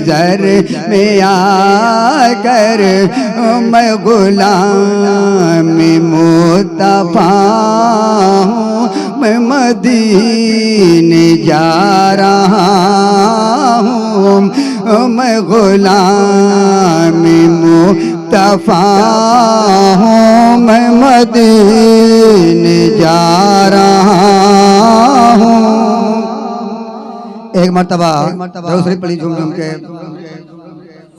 گزر میں آ کر میں غلام مصطفیٰ ہوں میں مدینے جا رہا ہوں میں غلام مصطفیٰ ہوں میں مدینے جا رہا ہوں. ایک مرتبہ درود شریف پڑھی جھوم جھوم کے.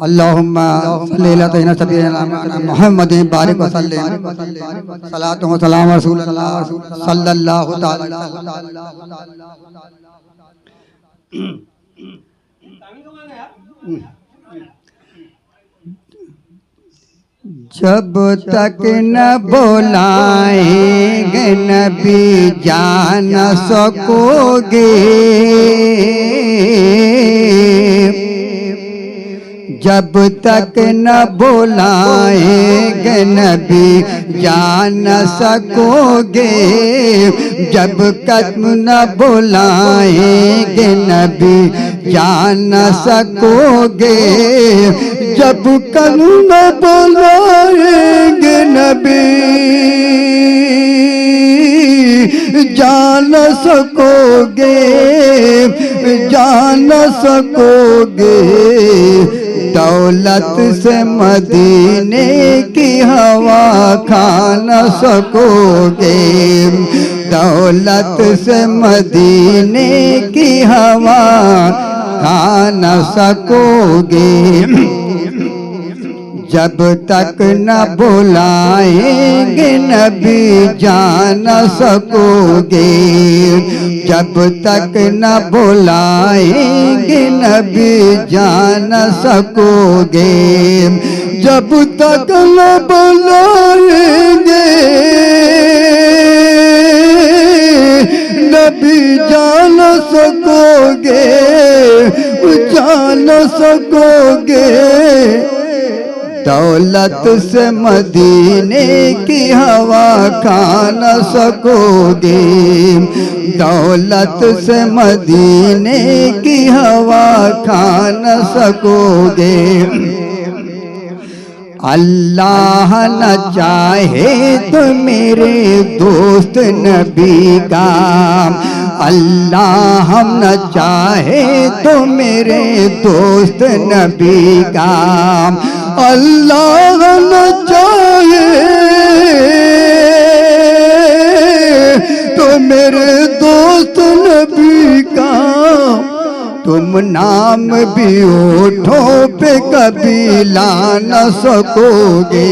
اللہم صلی اللہ علیہ وسلم محمد بارک وسلم صلاۃ و سلام رسول اللہ صلی اللہ تعالی جب تک نہ بلائیں گے نبی جان نہ سکو گے جب تک نہ بلائیں گے نبی جان نہ سکو گے جب قدم نہ بلائیں گے نبی جان نہ سکو گے جب قدم نہ بلائیں گے نبی جان نہ سکو گے جان نہ سکو گے دولت سے مدینے کی ہوا کھا نہ سکو گے دولت سے مدینے کی ہوا کھا نہ سکو گے جب تک نہ بلائیں گے نبی جان نہ سکو گے جب تک نہ بلائیں گے نبی جان نہ سکو گے جب تک نہ بلائیں گے نبی جان نہ سکو گے جان نہ سکو گے دولت سے مدینے کی ہوا کھا نہ سکو گے دولت سے مدینے کی ہوا کھا نہ سکو گے اللہ نہ چاہے تو میرے دوست نبی کا اللہ ہم نہ چاہے تو میرے دوست نبی کا اللہ نہ چاہے تو میرے دوست نبی کا تم نام بھی ہونٹوں پہ کبھی لا نہ سکو گے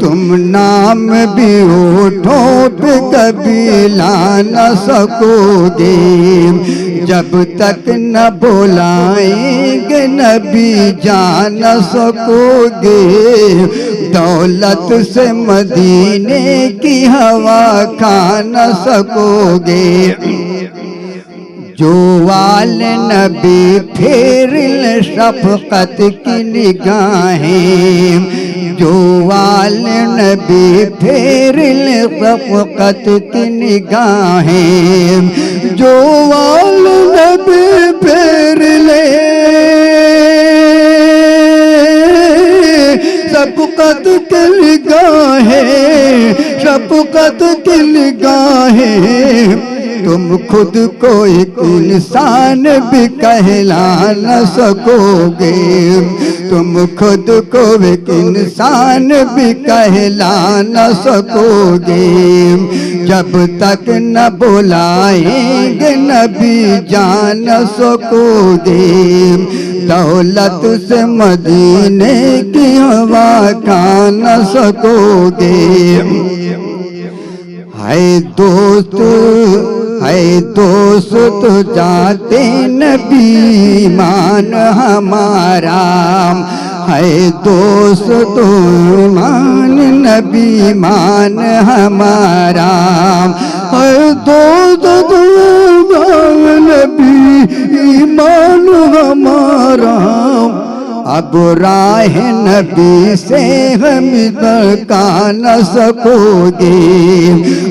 تم نام بھی ہونٹوں پہ کبھی لا نہ سکو گے جب تک نہ بلائیں گے نبی جان نہ سکو گے دولت سے مدینے کی ہوا کھا نہ سکو گے جو وال نبی پھیر شفقت کی نگاہیں جو وال نبی پھیر شفقت کی نگاہیں جو وال نبی پھیر لے شفقت کی نگاہیں شفقت کی نگاہیں تم خود کو ایک انسان بھی کہلا نہ سکو گے تم خود کو ایک انسان بھی کہلا نہ سکو گے جب تک نہ بلائیں گے نبی جان نہ سکو گے دولت سے مدینے کی ہوا کھا نہ سکو گے ہے دوست جاتے نبی ایمان ہمارا ہے دوست ایمان نبی ایمان ہمارا ہے دوست ایمان نبی ایمان ہمارا اب راہ نبی سے ہم بہکا نہ سکو گے،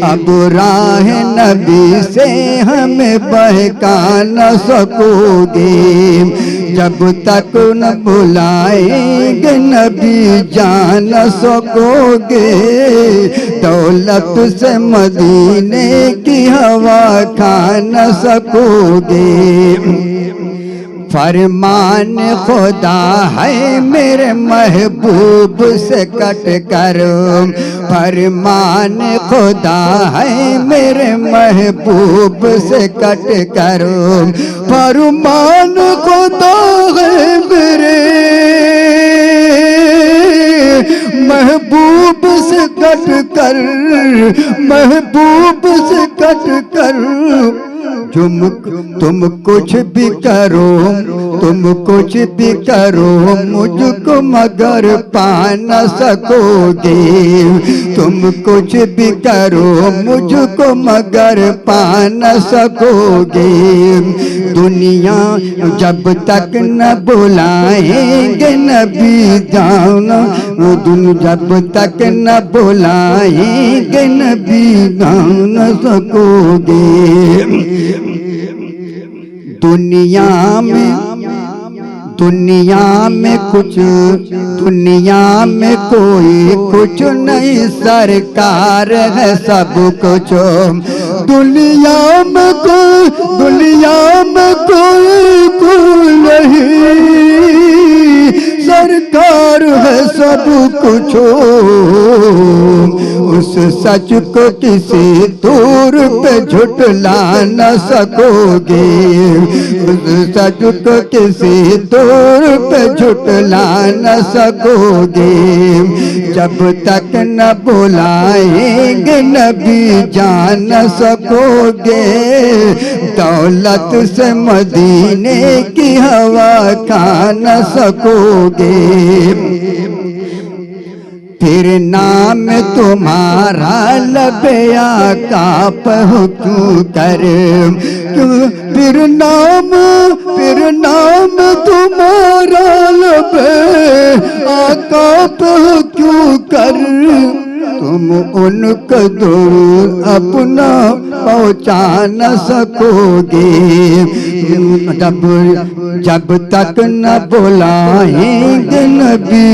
اب راہ نبی سے ہم بہکا نہ سکو گے، جب تک نہ بلائیں گے نبی جان نہ سکو گے، دولت سے مدینے کی ہوا کھا نہ سکو گے۔ فرمان خدا ہے میرے محبوب سے کٹ کر، فرمان خدا ہے میرے محبوب سے کٹ کر، فرمان خدا ہے میرے محبوب سے کٹ کر، محبوب سے کٹ کر، تم کچھ بھی کرو، تم کچھ بھی کرو مجھ کو مگر پا نہ سکو گے، تم کچھ بھی کرو مجھ کو مگر پا نہ سکو گے، دنیا جب تک نہ بلائیں گے نبی جانا، جب تک نہ بلائیں گے نبی جان نہ سکو گے۔ دنیا میں کچھ، دنیا میں کوئی کچھ نہیں، سرکار ہے سب کچھ، دنیا میں کوئی، دنیا میں کوئی کوئی نہیں، سرکار ہے سب کچھ، اس سچ کو کسی طور پہ جھٹلا نہ سکو گے، اس سچ کو کسی طور پہ جھٹلا نہ سکو گے، جب تک نہ بلائیں گے نبی جان نہ سکو گے، دولت سے مدینے کی ہوا کھا نہ سکو گے۔ پھر نام تمہارا لب آقا پہ کیوں کر، پھر نام تمہارا لب آقا پہ کیوں کر، تم ان کو دور اپنا پہنچا نہ سکو گے، جب تک نہ بلائیں گے نبی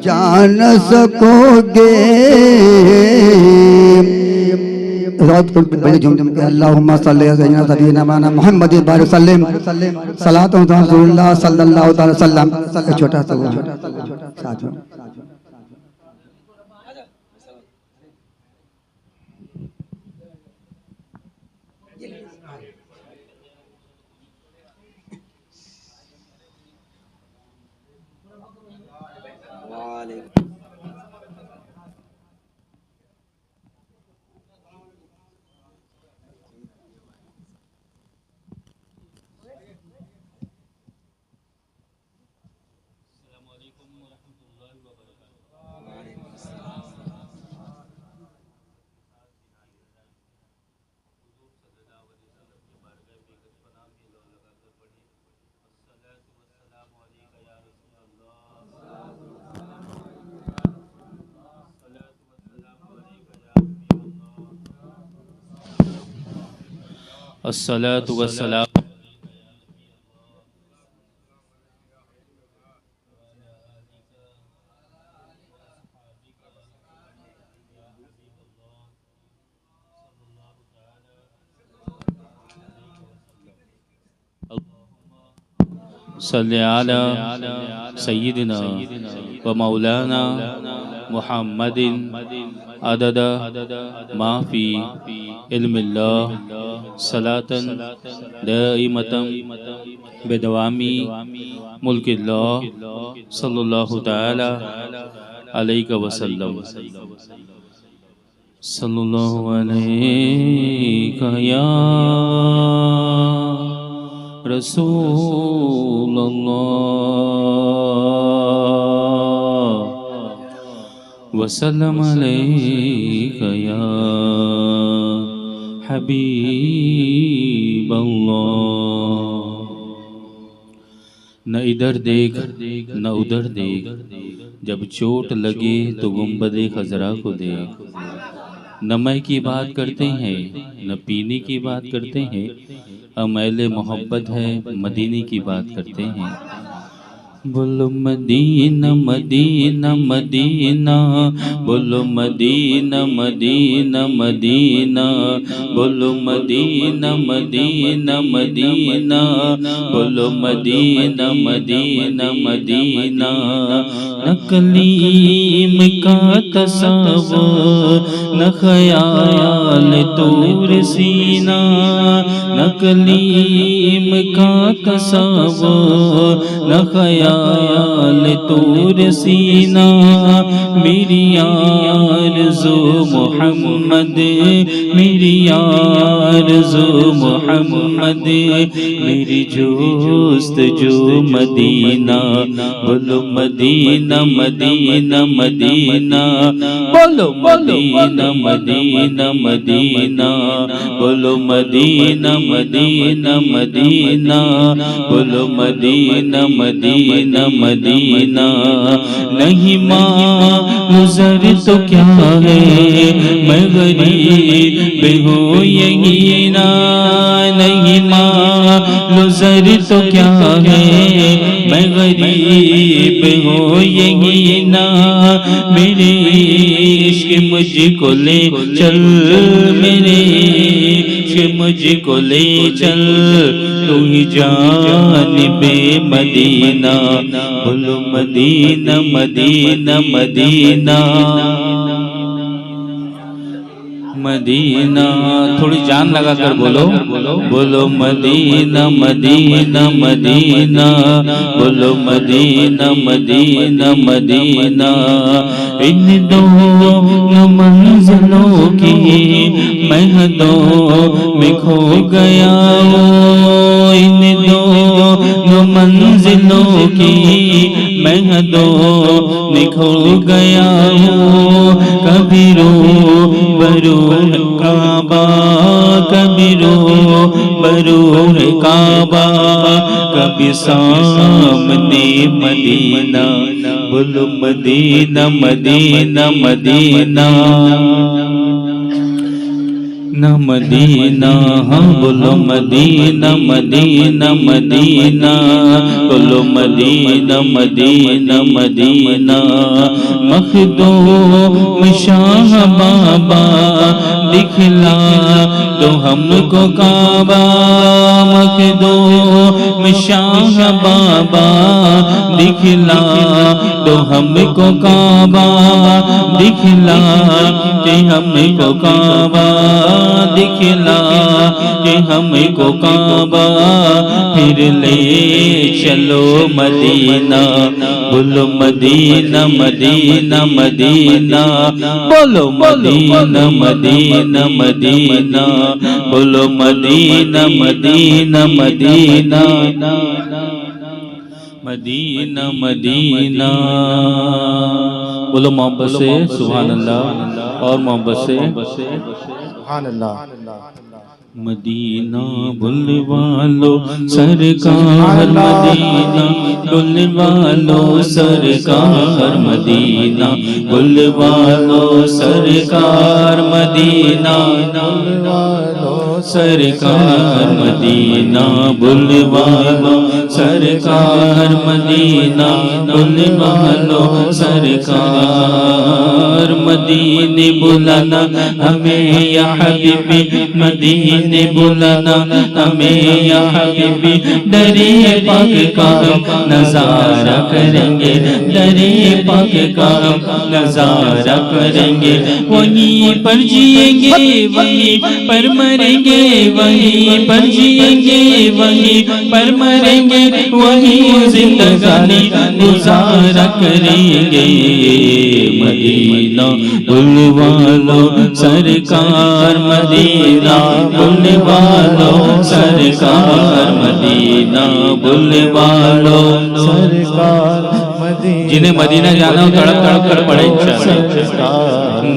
جان نہ سکو گے۔ اللہم صلی علی سیدنا محمد بارک وسلم، صلاۃ و سلام رسول اللہ صلی اللہ علیہ وسلم۔ چھوٹا سا ساتھ میں الصلاة والسلام صلی علی سیدنا و مولانا محمد عدد ما فی علم اللہ صلاة دائمة بدوام ملک اللہ صلی اللہ تعالی علیہ وسلم۔ صلی اللہ علیہ یا رسول اللہ، وسلم علیک یا حبیب اللہ۔ نہ ادھر دیکھ نہ ادھر دیکھ، جب چوٹ لگے تو گنبد خضرا کو دیکھ۔ نہ میں کی بات کرتے ہیں نہ پینے کی بات کرتے ہیں، ہم اہل محبت ہے مدینے کی بات کرتے ہیں۔ بولو مدینہ مدینہ مدینہ، بولو مدینہ مدینہ مدینہ، بولو مدینہ مدینہ مدینہ، بولو مدینہ مدینہ مدینہ۔ نہ کلیم کا تصور نہ خیال طور سینہ، نہ کلیم کا تصور نہ خیال طور سینہ۔ میری آرزو محمد، میری آرزو محمد، میری جستجو مدینہ۔ بولو مدینہ مدینہ مدینہ، بولو مدینہ مدینہ مدینہ، بولو مدینہ مدینہ مدینہ، بولو مدینہ مدینہ مدینہ۔ نہیں ماں زر تو کیا ہے، میں غریب ہوں یہی نا۔ نہیں ماں زر تو کیا ہے، میں غریب ہوں یہی نا۔ میرے عشق مجھ کو لے چل، میرے عشق مجھ کو لے چل، تو ہی جانب مدینہ۔ بولو مدینہ مدینہ مدینہ مدینہ، تھوڑی جان لگا کر بولو، بولو مدینہ مدینہ مدینہ، بولو مدینہ مدینہ مدینہ۔ ان دونوں منزلوں کی مہدوں میں کھو گیا ہوں، ان دونوں منزلوں کی مہدوں میں کھو گیا ہوں۔ کبھی رو برو کعبہ، کبھی رو برو کعبہ، کبھی سامنے مدینہ۔ بولو مدینہ مدینہ مدینہ نہ مدینہ، ہاں بولو مدینہ مدینہ مدینہ، بولو مدینہ مدینہ مدینہ۔ مخدوم شاہ بابا دکھلا تو ہم کو کعبہ، مخدوم شاہ بابا دکھلا تو ہم کو کعبہ، دکھلا کہ ہم کو کعبہ، دکھلا کہ ہم کو کعبہ، پھر لے چلو مدینہ۔ بولو مدینہ مدینہ مدینہ، بولو مدینہ مدینہ مدینہ، بولو مدینہ مدینہ مدینہ مدینہ مدینہ۔ بولو محبت سے سبحان اللہ، اور محبت سے سبحان اللہ۔ مدینہ بلوالو سرکار مدینہ، بلوالو سرکار مدینہ، بلوالو سرکار مدینہ، سرکار مدینہ، بلوالو سرکار مدینہ، بلوالو سرکار مدینے بلانا ہمیں یا حبیبی، مدینے بلانا ہمیں یا حبیبی۔ درے پاک کا ہم نظارہ کریں گے، درے پاک کا ہم نظارہ کریں گے، وہیں پر جئیں گے وہیں پر مریں گے، وہیں پر جئیں گے وہیں پر مریں گے، وہیں زندگانی گزارا کریں گے۔ مدینہ بلوالو سرکار مدینہ، بلوالو سرکار مدینہ، بلوالو سرکار جنہیں مدینہ جانا ہو تڑپ تڑپ کر پڑے انشاءاللہ۔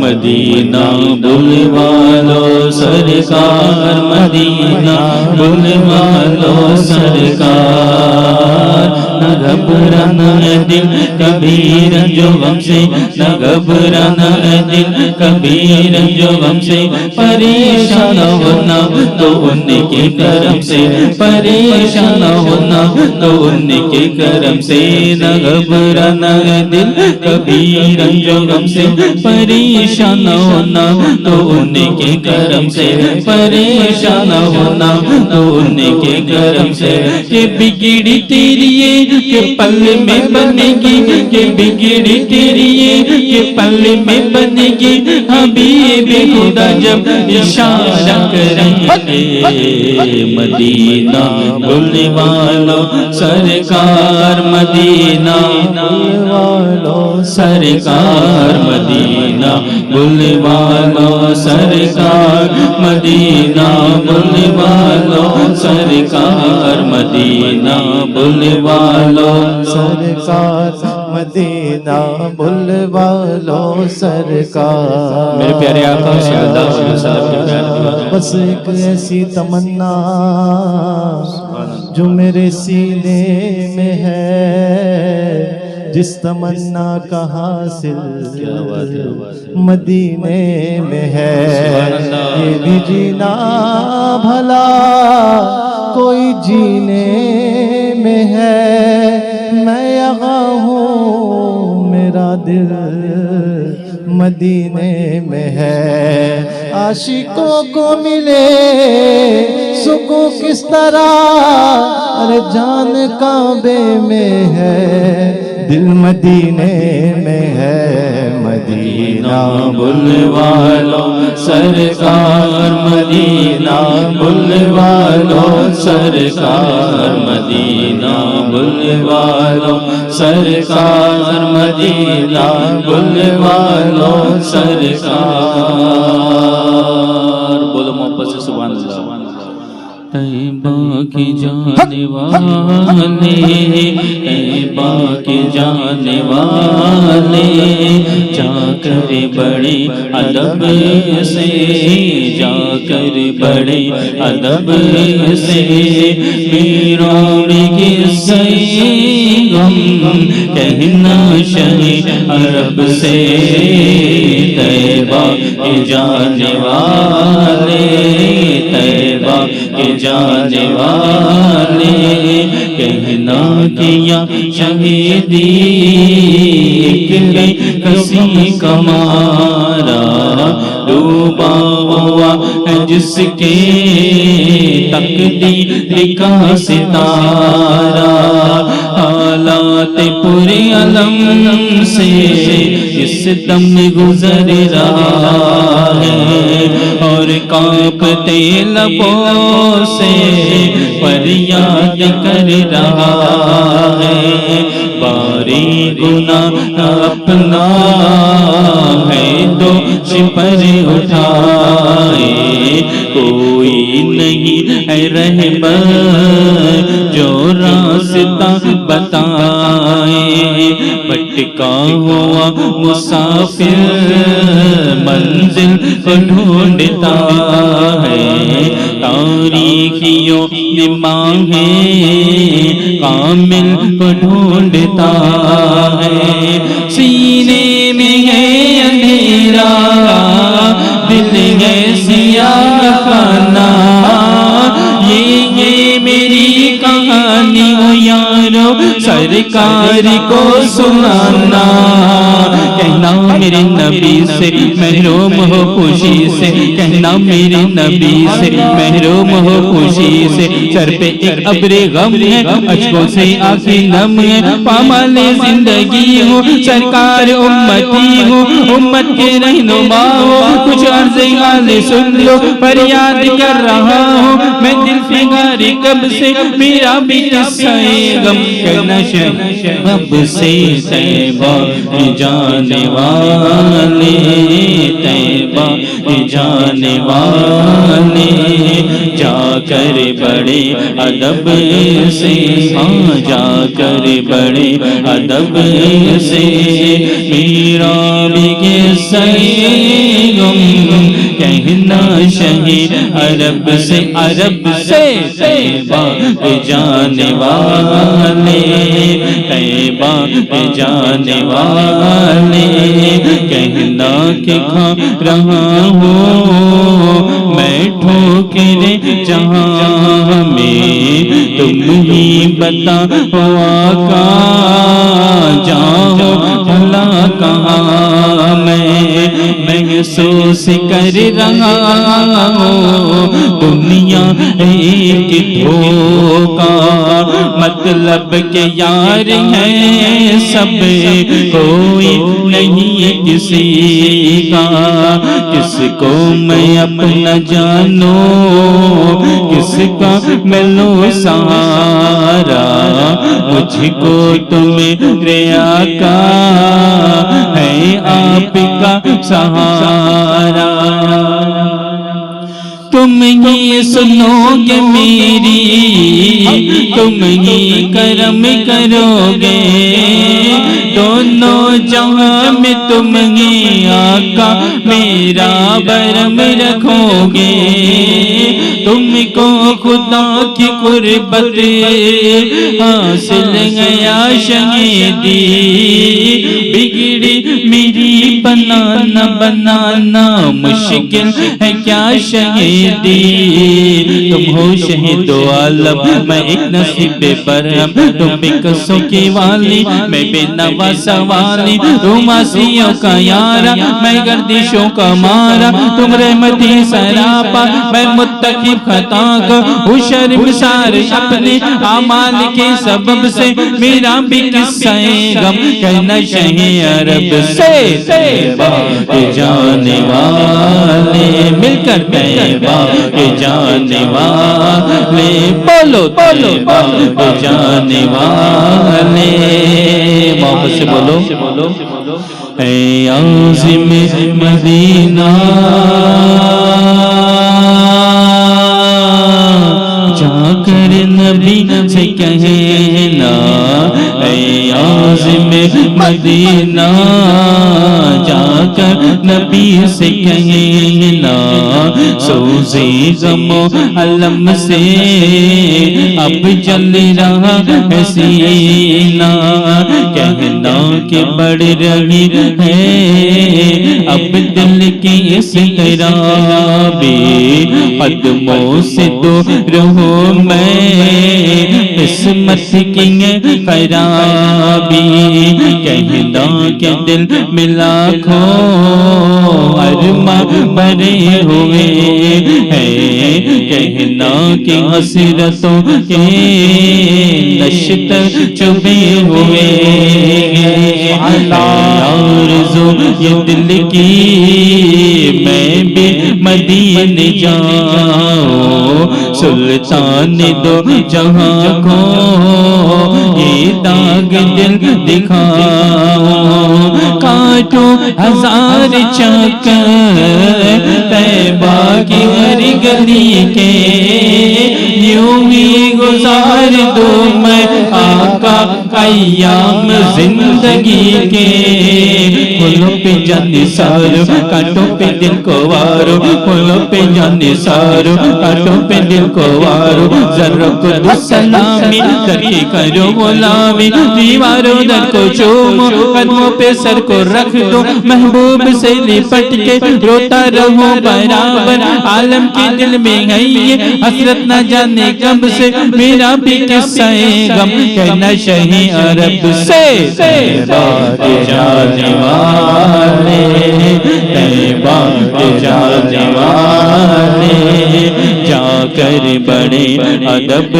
مدینہ بلوالو سرکار، مدینہ بلوالو سرکار، نہ گھبرانا ہے دل کبھی رنجو غم سے، نہ گھبرانا ہے دل کبھی رنجو غم سے، پریشان ہونا تو ان کے کرم سے، پریشان ہونا تو ان کے کرم سے، نہ گھبرانا ہے دل کبھی رنجو غم سے، پریشان ہونا تو ان کے کرم سے، پریشان ہونا تو ان کے کرم سے، کہ بگڑی تیری کہ پل میں بنے گی، کہ بگڑی تیری کہ پل میں بنے گی، حبیب خدا جب اشارہ کریں گے، مدینہ بلوالو سرکار، مدینہ بلوالو سرکار، مدینہ بلوالو سرکار، مدینہ بلوالو سرکار، مدینہ بلوالو سرکار، مدینہ بلوالو سرکار۔ میرے پیارے آقا صلی اللہ علیہ وسلم کے پیار کی بات ہے۔ بس ایک ایسی تمنا جو میرے سینے میں ہے، جس تمنا کا حاصل مدینے میں ہے، یہ بھی جینا بھلا کوئی جینے میں ہے، میں یہاں ہوں میرا دل مدینے میں ہے، عاشقوں کو ملے سکون کس طرح، ارے جان کعبے میں ہے، دل مدینے میں ہے، مدینہ بلوالو سرکار، مدینہ بلوالو سرکار، مدینہ بلوالو سرکار، مدینہ بلوالو سرکار۔ بولو محبت سے سبحان اللہ۔ طیبہ کی جانے والے، طیبہ کی جانے والے، جا کر بڑے ادب سے، جا کر بڑے ادب سے، میران کی سیغم کہنا شہ عرب سے، طیبہ کی جانے والے، طیبہ کے جانے والے، کہنا کیا شہیدی کسی کا مارا، ڈوبا ہوا ہے جس کے تقدیر کا ستارہ، حالات پورے علم سے اس دم گزر رہا ہے، اور کانپتے لبوں سے فریاد کر رہا ہے، باری گناہ اپنا ہے تو پر اٹھائے، کوئی نہیں ہے رہبر جو راستہ بتائے، بھٹکا ہوا مسافر منزل کو ڈھونڈتا ہے، تاریکیوں میں ماہیں کامل کو ڈھونڈتا ہے، سینے میں ہے اندھیرا دل ہے سیاہ خانہ، یہ میری کہانی ہو یارو سرکار کو سنانا، کہنا میرے نبی سے محروم ہو خوشی سے، کہنا میرے نبی سے محروم ہو خوشی سے، سر پہ ایک ابر غم ہے، اشکوں سے آنکھیں نم ہے، پامال زندگی ہو سرکار امتی ہو، امت کے رہنما ہو، کچھ عرض حال سن لو، فریاد کر رہا ہوں میں دل فگار کب سے میرا بھی قصہ غم کہنا شہب سے طیبہ جانے والے طیبہ جانے والے جا کر بڑے ادب سے ہاں جا کر بڑے ادب سے میرا بھی قصہ غم کہنا شہید عرب سے طیبہ جانے والے طیبہ جانے والے کہنا کہ کھا رہا ہوں میں ٹھوکریں جہاں میں تم ہی بتا آقا جاؤ بھلا کہاں میں محسوس کر رہا ہوں دنیا ایک دھوکا مطلب کہ یار ہے سب کوئی نہیں کسی کا کس کو میں اپنا جانوں کس کا ملوں سہارا مجھ کو تمہیں آقا ہے آپ کا سہارا تم ہی سنو گے میری تم ہی کرم کرو گے دونوں جہاں میں تم ہی آقا میرا برم رکھو گے تم کو خدا کی قربت حاصل گیا شہیدی بگڑی میری بنانا مشکل ہے کیا شہیدی تم ہو شہید و عالم میں ایک نصیب برہم تم بے قصوں کی والی میں بے نوا سوالی تم آسیوں کا یارا میں گردشوں کا مارا تم رحمتی سراپا میں متقب خطا کا ہوں شرم سارے اپنے اعمال کے سبب سے میرا بھی قصہ غم کہنا شہید عرب سے طیبہ جانے والے مل کر طیبہ جانے والے بولو طیبہ جانے والے محبت سے بولو اے عازم مدینہ جا کر نبی سے کہنا اے عازم مدینہ جا کر نبی سے کہنا سوزے غم و علم سے اب جل رہا ہے سینہ کہنا کہ بڑھ رہی ہے اب دل کی اس طرح بھی قدموں سے دور ہوں میں قسمت کی خرابی کہنا کہ دل ملا کھو ارما بھرے ہوئے ہیں کہنا کہ حسرتوں کے نشتر چبے ہوئے آرزو یہ دل کی میں بھی مدینے جاؤں سلطان دو جہاں کو یہ داغ دل دکھاؤں کاٹو ہزار چکر طیبہ کی ہر گلی کے یوں ہی گزار دو میں آقا ایام زندگی کے پھولوں پہ جانے سارو کانٹوں پہ دل کو وارو پھولوں پہ جانے سارو کانٹوں پہ دل کو وارو ذروں کو دو سلامی در کے کرو غلامی دیواروں در کو چومو قدموں پہ سر کو رکھ دو محبوب سے لپٹ کے روتا رہو برابر عالم کے دل میں ہے یہ حسرت نہ جانے کب سے میرا بھی قصہ غم کہنا شہید عرب سے طیبہ جانے والے طیبہ جانے والے جا کر بڑے ادب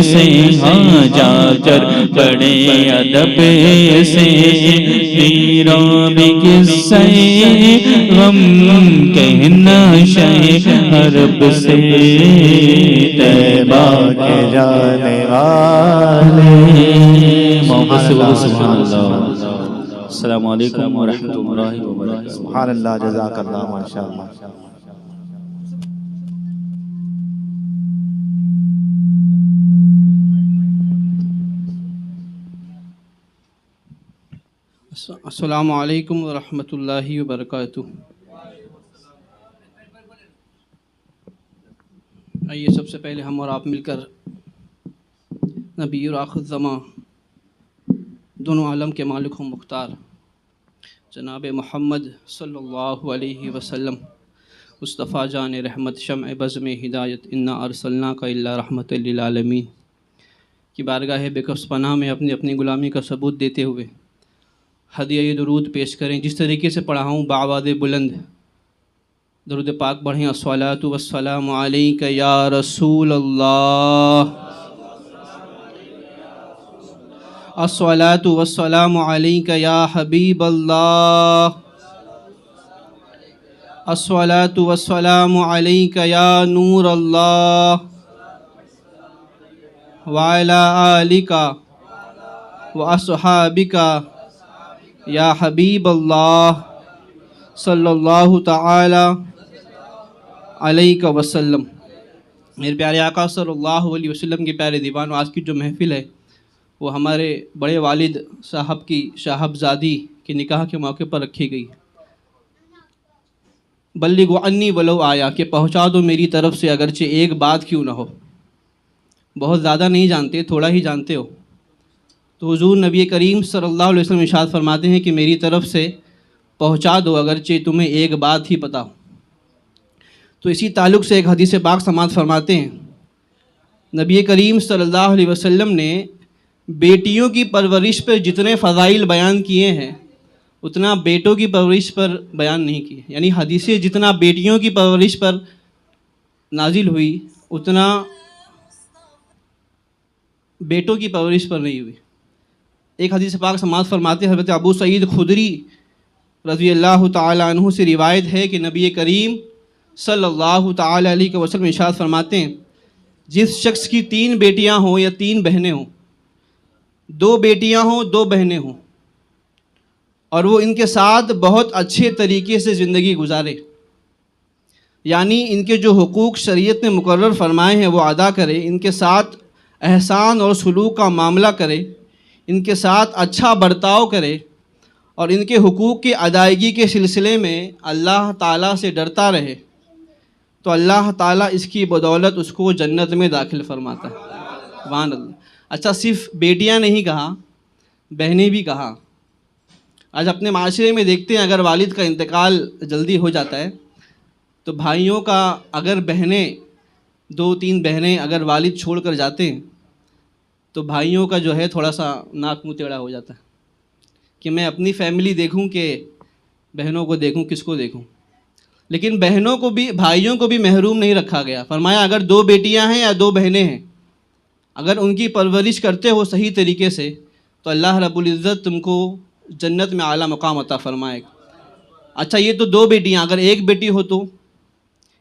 سے ہاں جا کر بڑے ادب سے میرا بھی قصہ غم کہنا شہید عرب سے طیبہ طیبہ کے جانے والے محمد صلی اللہ سبحان اللہ. السلام علیکم ورحمۃ اللہ وبرکاتہ. سبحان اللہ جزاک اللہ ماشاءاللہ. السلام علیکم ورحمۃ اللہ وبرکاتہ. آئیے سب سے پہلے ہم اور آپ مل کر نبی اور آخر زماں دونوں عالم کے مالک و مختار جناب محمد صلی اللہ علیہ وسلم مصطفیٰ جان رحمت شمع بزم ہدایت انا ارسلناک الا رحمت للعالمین کی بارگاہ بے کس پناہ میں اپنی غلامی کا ثبوت دیتے ہوئے ہدیہ درود پیش کریں. جس طریقے سے پڑھا ہوں بآواز بلند درود پاک پڑھیں. الصلاۃ والسلام علیک یا رسول اللہ، الصلاۃ والسلام علیک یا حبیب اللہ، الصلاۃ والسلام علیک یا نور اللہ، وعلی آلک واصحابک یا حبیب اللہ صلی اللہ تعالی علیہ وسلم. میرے پیارے آقا صلی اللہ علیہ وسلم کے پیارے دیوان، آج کی جو محفل ہے وہ ہمارے بڑے والد صاحب کی صاحبزادی کے نکاح کے موقع پر رکھی گئی. بلغوا عنی ولو آیا، کہ پہنچا دو میری طرف سے اگرچہ ایک بات کیوں نہ ہو. بہت زیادہ نہیں جانتے، تھوڑا ہی جانتے ہو. تو حضور نبی کریم صلی اللہ علیہ وسلم ارشاد فرماتے ہیں کہ میری طرف سے پہنچا دو اگرچہ تمہیں ایک بات ہی پتہ ہو. تو اسی تعلق سے ایک حدیث پاک سماعت فرماتے ہیں، نبی کریم صلی اللہ علیہ وسلم نے بیٹیوں کی پرورش پر جتنے فضائل بیان کیے ہیں اتنا بیٹوں کی پرورش پر بیان نہیں کیے. یعنی حدیثیں جتنا بیٹیوں کی پرورش پر نازل ہوئی اتنا بیٹوں کی پرورش پر نہیں ہوئی. ایک حدیث پاک سماعت فرماتے ہیں، حضرت ابو سعید خدری رضی اللہ تعالیٰ عنہ سے روایت ہے کہ نبی کریم صلی اللہ تعالیٰ علیہ وسلم ارشاد فرماتے ہیں، جس شخص کی 3 بیٹیاں ہوں یا 3 بہنیں ہوں، 2 بیٹیاں ہوں 2 بہنیں ہوں، اور وہ ان کے ساتھ بہت اچھے طریقے سے زندگی گزارے، یعنی ان کے جو حقوق شریعت نے مقرر فرمائے ہیں وہ ادا کرے، ان کے ساتھ احسان اور سلوک کا معاملہ کرے، ان کے ساتھ اچھا برتاؤ کرے، اور ان کے حقوق کی ادائیگی کے سلسلے میں اللہ تعالیٰ سے ڈرتا رہے، تو اللہ تعالیٰ اس کی بدولت اس کو جنت میں داخل فرماتا ہے. سبحان اللہ. اچھا، صرف بیٹیاں نہیں کہا، بہنیں بھی کہا. آج اپنے معاشرے میں دیکھتے ہیں اگر والد کا انتقال جلدی ہو جاتا ہے تو بھائیوں کا، اگر بہنیں 2-3 بہنیں اگر والد چھوڑ کر جاتے ہیں تو بھائیوں کا جو ہے تھوڑا سا ناک منہ ٹیڑھا ہو جاتا ہے کہ میں اپنی فیملی دیکھوں کہ بہنوں کو دیکھوں، کس کو دیکھوں. لیکن بہنوں کو بھی، بھائیوں کو بھی محروم نہیں رکھا گیا. فرمایا اگر 2 بیٹیاں ہیں یا 2 بہنیں ہیں، اگر ان کی پرورش کرتے ہو صحیح طریقے سے تو اللہ رب العزت تم کو جنت میں اعلیٰ مقام عطا فرمائے گا. اچھا، یہ تو 2 بیٹیاں، اگر 1 بیٹی ہو تو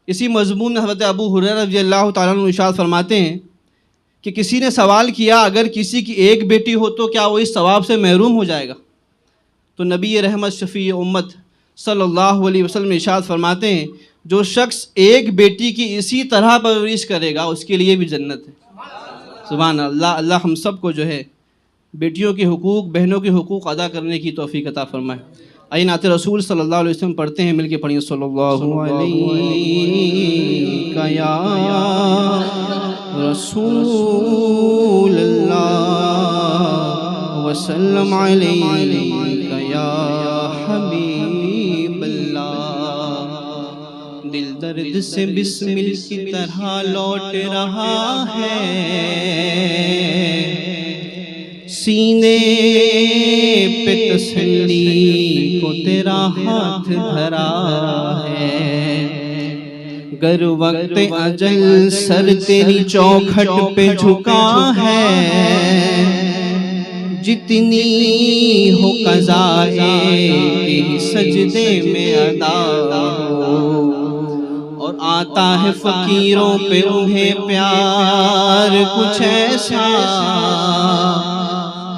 اسی مضمون میں حضرت ابو ہریرہ رضی اللہ تعالیٰ عنہ ارشاد فرماتے ہیں کہ کسی نے سوال کیا اگر کسی کی 1 بیٹی ہو تو کیا وہ اس ثواب سے محروم ہو جائے گا؟ تو نبی رحمت شفیع امت صلی اللہ علیہ وسلم ارشاد فرماتے ہیں جو شخص 1 بیٹی کی اسی طرح پرورش کرے گا اس کے لیے بھی جنت ہے. سبحان اللہ. اللہ ہم سب کو جو ہے بیٹیوں کے حقوق، بہنوں کے حقوق ادا کرنے کی توفیق عطا فرمائے. آئیے نعت رسول صلی اللہ علیہ وسلم پڑھتے ہیں، مل کے پڑھیں. صلی اللہ علیہ یا رسول اللہ وسلم علیہ یا حبیب اللہ. دل درد سے بسمل کی طرح لوٹ رہا ہے، سینے پہ تسلی کو تیرا ہاتھ دھرا ہے. گر وقت اجل سر تیری چوکھٹ پہ جھکا ہے، جتنی ہو قضائے کی سجدے میں ادا ہو، اور آتا ہے فقیروں پہ انہیں پیار کچھ ایسا،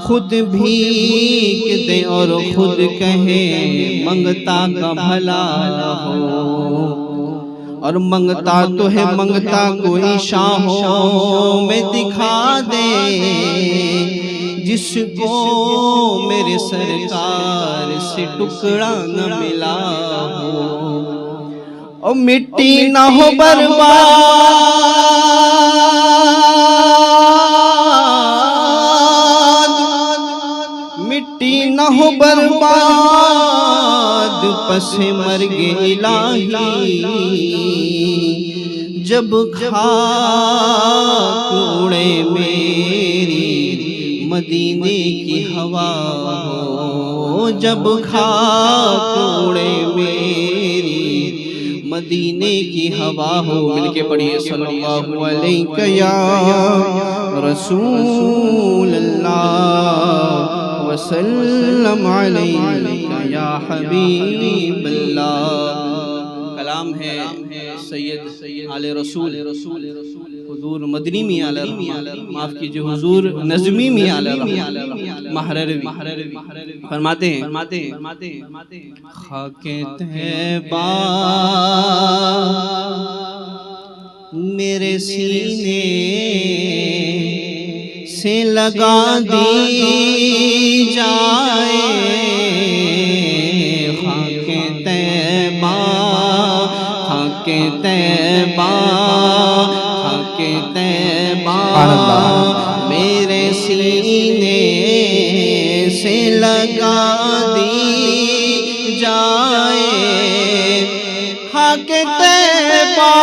خود بھیک دے اور خود کہے منگتا کا بھلا ہو، اور منگتا تو ہے منگتا کوئی شاہوں میں دکھا دے، جس کو میرے سرکار سے ٹکڑا نہ ملا ہو، اور مٹی نہ ہو برباد، مٹی نہ ہو برباد پس مرگ الہی، جب خاک اڑے میری مدینے کی ہوا ہو، جب خاک اڑے میری مدینے کی ہوا ہو۔ مل کے پڑھیے صلی اللہ علیہ یا رسول اللہ وسلم علیہ یا حبیب اللہ۔ کلام ہے سید آل رسول حضور مدنی میاں علیہ الرحمہ، معاف کیجئے حضور نظمی میاں علیہ الرحمہ محرروی فرماتے ہیں خاک طیبہ میرے سینے سے لگا دی جائے، خاک طیبہ خاک طیبہ خاک طیبہ میرے سینے سے لگا دی جائے، خاک طیبہ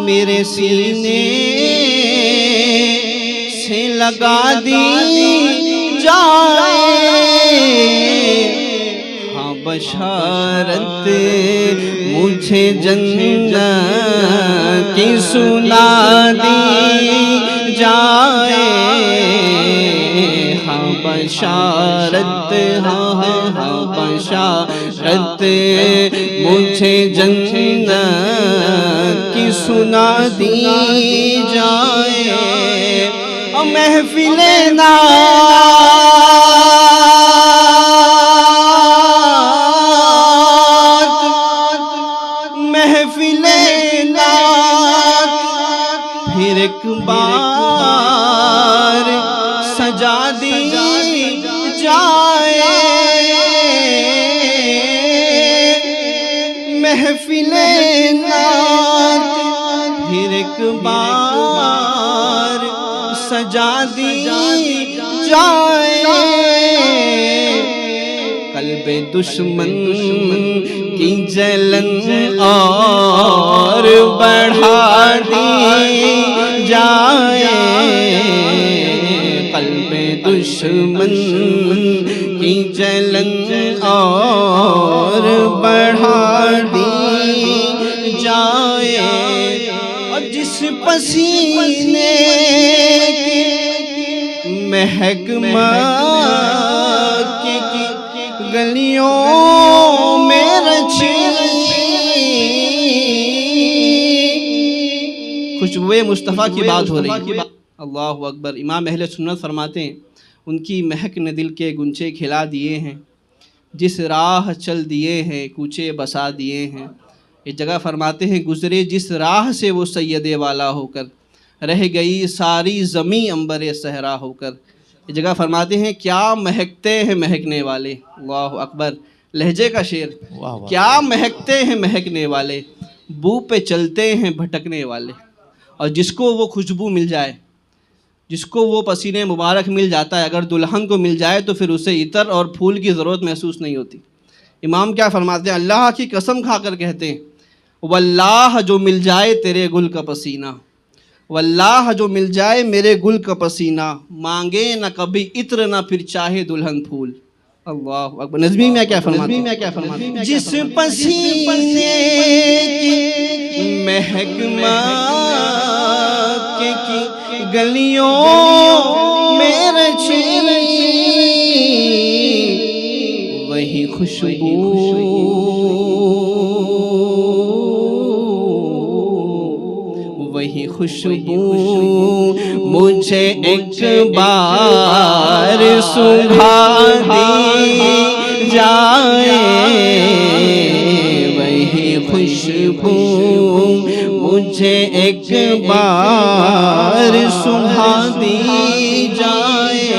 میرے سینے سے لگا دی جائے، ہاں بشارت مجھے جنت کی سنا دی جائے، ہاں بشارت ہاں بشارت مجھے جنت کی سنا دی جائے، اور محفل نعت محفل نعت پھر ایک بار سجا دی جائے، محفل نعت پھر ایک بار سجا دی جائے، قلب دشمن کی جلن اور بڑھا دی جائے، قلب دشمن کی جلن اور بڑھا دی جائے، اور جس پسینے کی مہک مکے کی گلیوں میں رچی، خوشبوئے مصطفیٰ کی بات ہو رہی ہے، اللہ اکبر۔ امام اہل سنت فرماتے ہیں ان کی مہک نے دل کے گنچے کھلا دیے ہیں، جس راہ چل دیے ہیں کوچے بسا دیے ہیں، ایک جگہ فرماتے ہیں گزرے جس راہ سے وہ سید والا ہو کر، رہ گئی ساری زمیں عنبر صحرا ہو کر، ایک جگہ فرماتے ہیں کیا مہکتے ہیں مہکنے والے، اللہ اکبر، لہجے کا شعر، کیا مہکتے ہیں مہکنے والے، بو پہ چلتے ہیں بھٹکنے والے، اور جس کو وہ خوشبو مل جائے، جس کو وہ پسینے مبارک مل جاتا ہے، اگر دلہن کو مل جائے تو پھر اسے عطر اور پھول کی ضرورت محسوس نہیں ہوتی۔ امام کیا فرماتے ہیں، اللہ کی قسم کھا کر کہتے ہیں واللہ جو مل جائے تیرے گل کا پسینہ، واللہ جو مل جائے میرے گل کا پسینہ، مانگے نہ کبھی عطر نہ پھر چاہے دلہن پھول، اللہ اکبر۔ نظمی میں کیا فرماتے ہیں، جس پسینے کی مہک مکے کی گلیوں میں رچی، وہی خوشبو وہی خوشبو مجھے ایک بار سنگھا دی جائے، وہی خوشبو مجھے ایک بار سنگھا دی جائے۔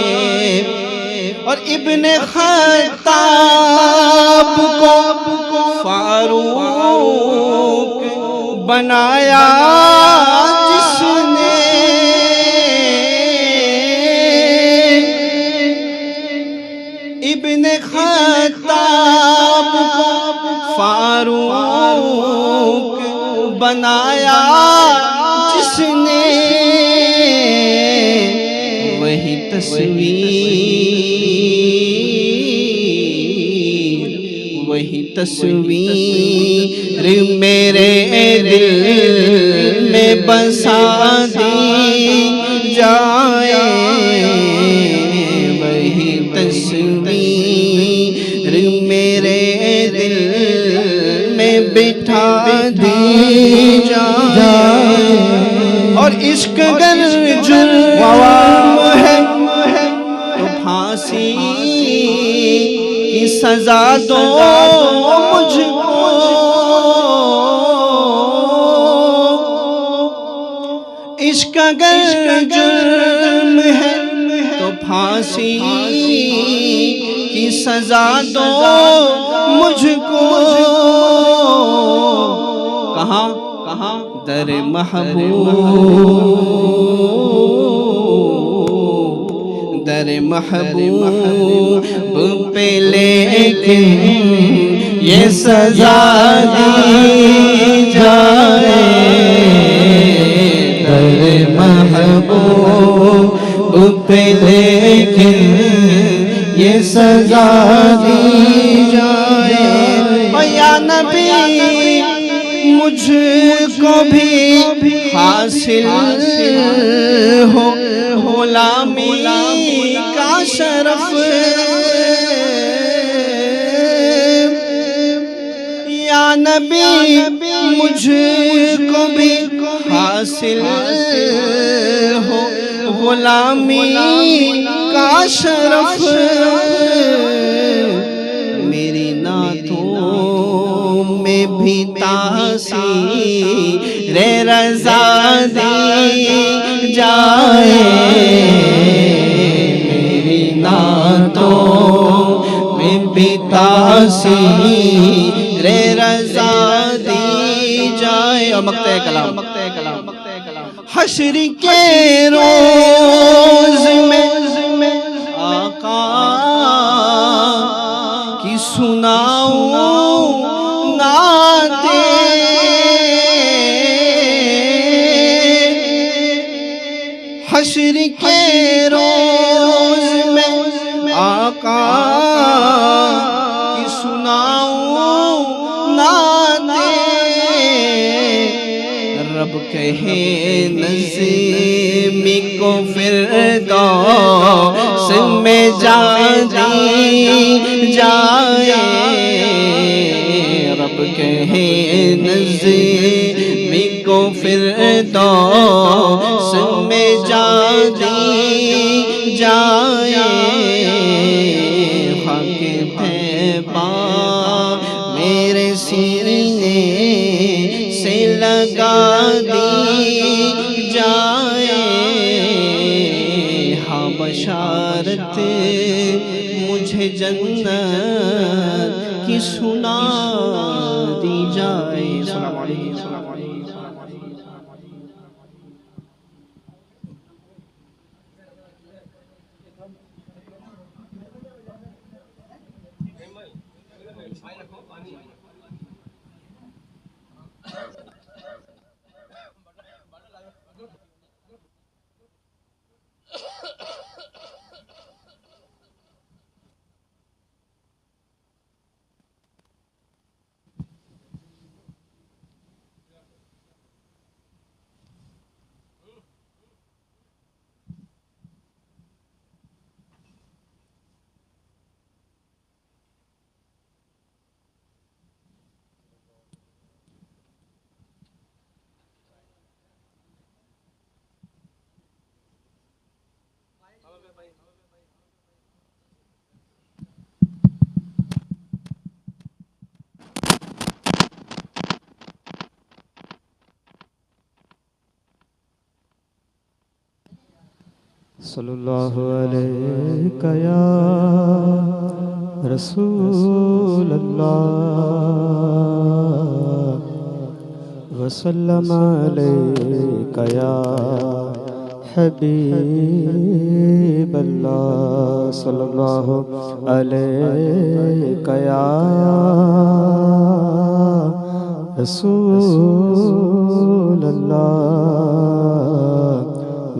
اور ابن خطاب کو فاروق بنایا جس نے، ابن خطاب کو فاروق بنایا جس نے، وہی تصویر میرے دل میں بسا دی جائے، وہی تصویر میرے دل میں بٹھا دی جائے۔ اور عشق گر جرم ہے تو پھانسی کی سزا دو مجھ کو، عشق اگر جرم ہے تو پھانسی کی سزا دو مجھ کو۔ کہاں در محبوب پہ لیکن یہ سزا دی جائے، در محبوب پہ لیکن یہ سزا دی جائے۔ اور یا نبی مجھ کو بھی حاصل ہو غلامی کا شرف، یا نبی مجھ کو بھی حاصل ہو غلامی کا شرف، میری نعتوں میں بھی تاثیر رضا دی جائے، میری نعتوں میں بھی تاثیر رضا دی جائے۔ اور مقطع کلام حشر کے روز میں آقا کی سناؤں نعتیں، حشر کے روز میں آقا کی سناؤں نعتیں، رب کہے نظمی کو فردوس میں جا دی جائے، رب کہے نظمی کو فردوس میں جا دی جائے، خاک طیبہ میرے سینے سے لگا دی جائے، ہاں بشارت مجھے جنت کی سنا دی جائے۔ السلام علیکم۔ صلی اللہ علیہ یا رسول اللہ وسلم علیک یا حبیب اللہ صلی اللہ علیہ یا رسول اللہ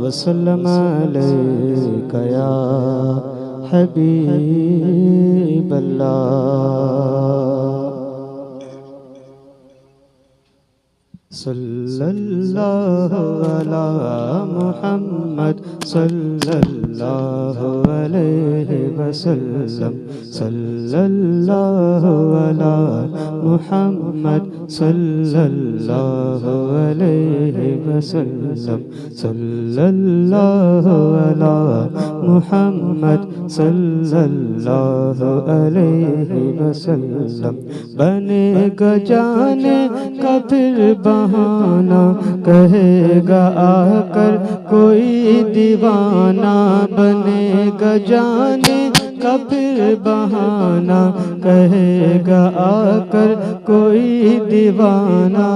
وسلم علیک یا حبیب اللہ صلی اللہ علی محمد صلی اللہ علیہ وسلم صلی اللہ علی محمد صلی اللہ علیہ وسلم صلی اللہ علی محمد صلی اللہ علیہ وسلم بنے گا جانے کا پھر بہانہ کہے گا آ کر کوئی دیوانہ بنے گا جانے کا پھر بہانہ کہے گا آ کر کوئی دیوانہ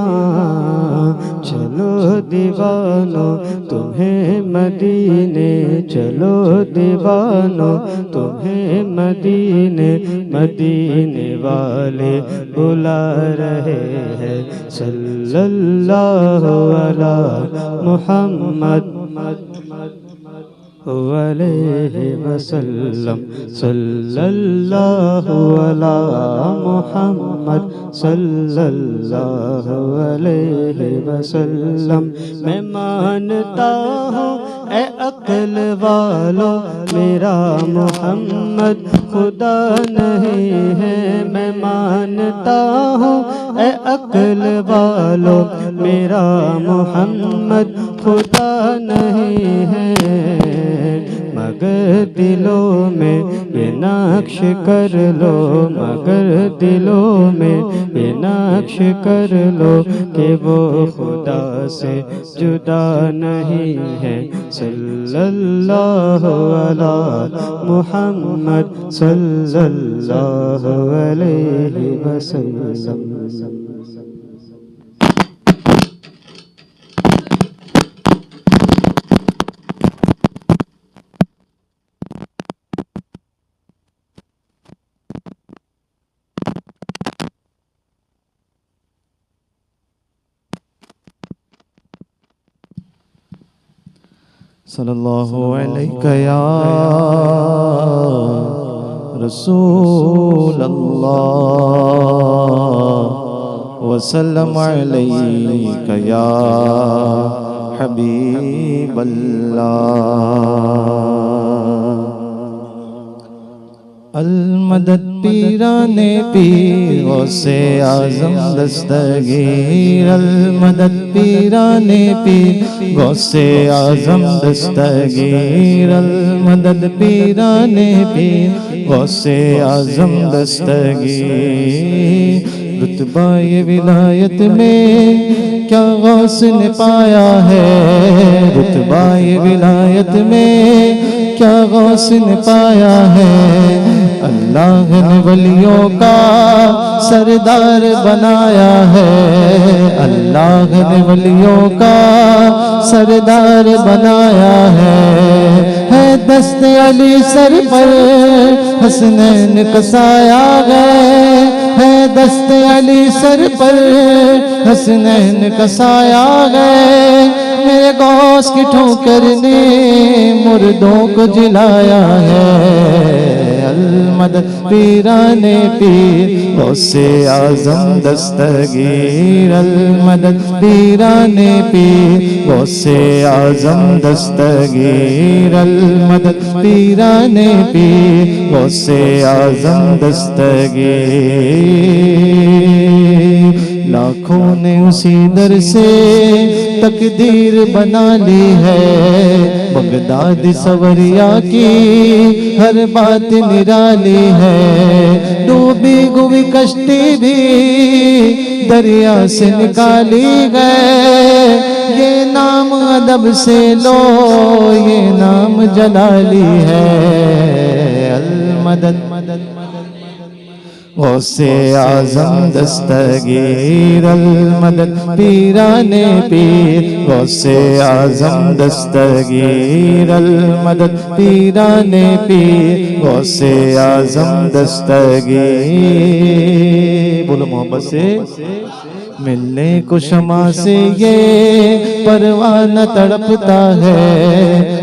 چلو دیوانو تمہیں مدینے چلو دیوانو تمہیں مدینے مدینے والے بلا رہے ہیں صلی اللہ علی محمد علیہ وسلم صلی اللہ علی محمد صلی اللہ علیہ وسلم میں مانتا ہوں اے عقل والو میرا محمد خدا نہیں ہے میں مانتا ہوں اے عقل والو میرا محمد خدا نہیں ہے مگر دلوں میں یہ نقش کر لو مگر دلوں میں یہ نقش کر لو کہ وہ خدا سے جدا نہیں ہے صلی اللہ علی محمد صلی اللہ علیہ وسلم صلی اللہ علیہ یا رسول اللہ وسلم علیک یا حبیب اللہ المدد پیران پیر غوث اعظم دستگیر المدد پیران پیر غوث اعظم دستگیر المدد پیران پیر غوث اعظم دستگیر رتبہ یہ ولایت میں کیا غوث نے پایا ہے رتبہ یہ ولایت میں کیا غوث نے پایا ہے اللہ نے ولیوں کا سردار بنایا ہے اللہ نے ولیوں کا سردار بنایا ہے دست علی سر پر حسنین کا سایہ گئے ہے دست علی سر پر حسنین کا سایہ گئے میرے غوث کی ٹھوکر نے مردوں کو جلایا ہے المدد پیران پیر غوث اعظم دستگیر المدد پیران پیر غوث اعظم دستگیر المدد پیران پیر غوث اعظم دستگیر لاکھوں نے اسی در سے تقدیر بنا لی ہے بغداد سوریا کی ہر بات نرالی ہے ڈوبی ہوئی کشتی بھی دریا سے نکالی گئے، یہ نام ادب سے لو، یہ نام جلالی ہے۔ المدد غوث اعظم دستگیر المدد پیران پیر، غوث اعظم دستگیر المدد پیران پیر، غوث اعظم دستگیر۔ بولو محبت سے ملنے کو شمع سے یہ پروانہ تڑپتا ہے،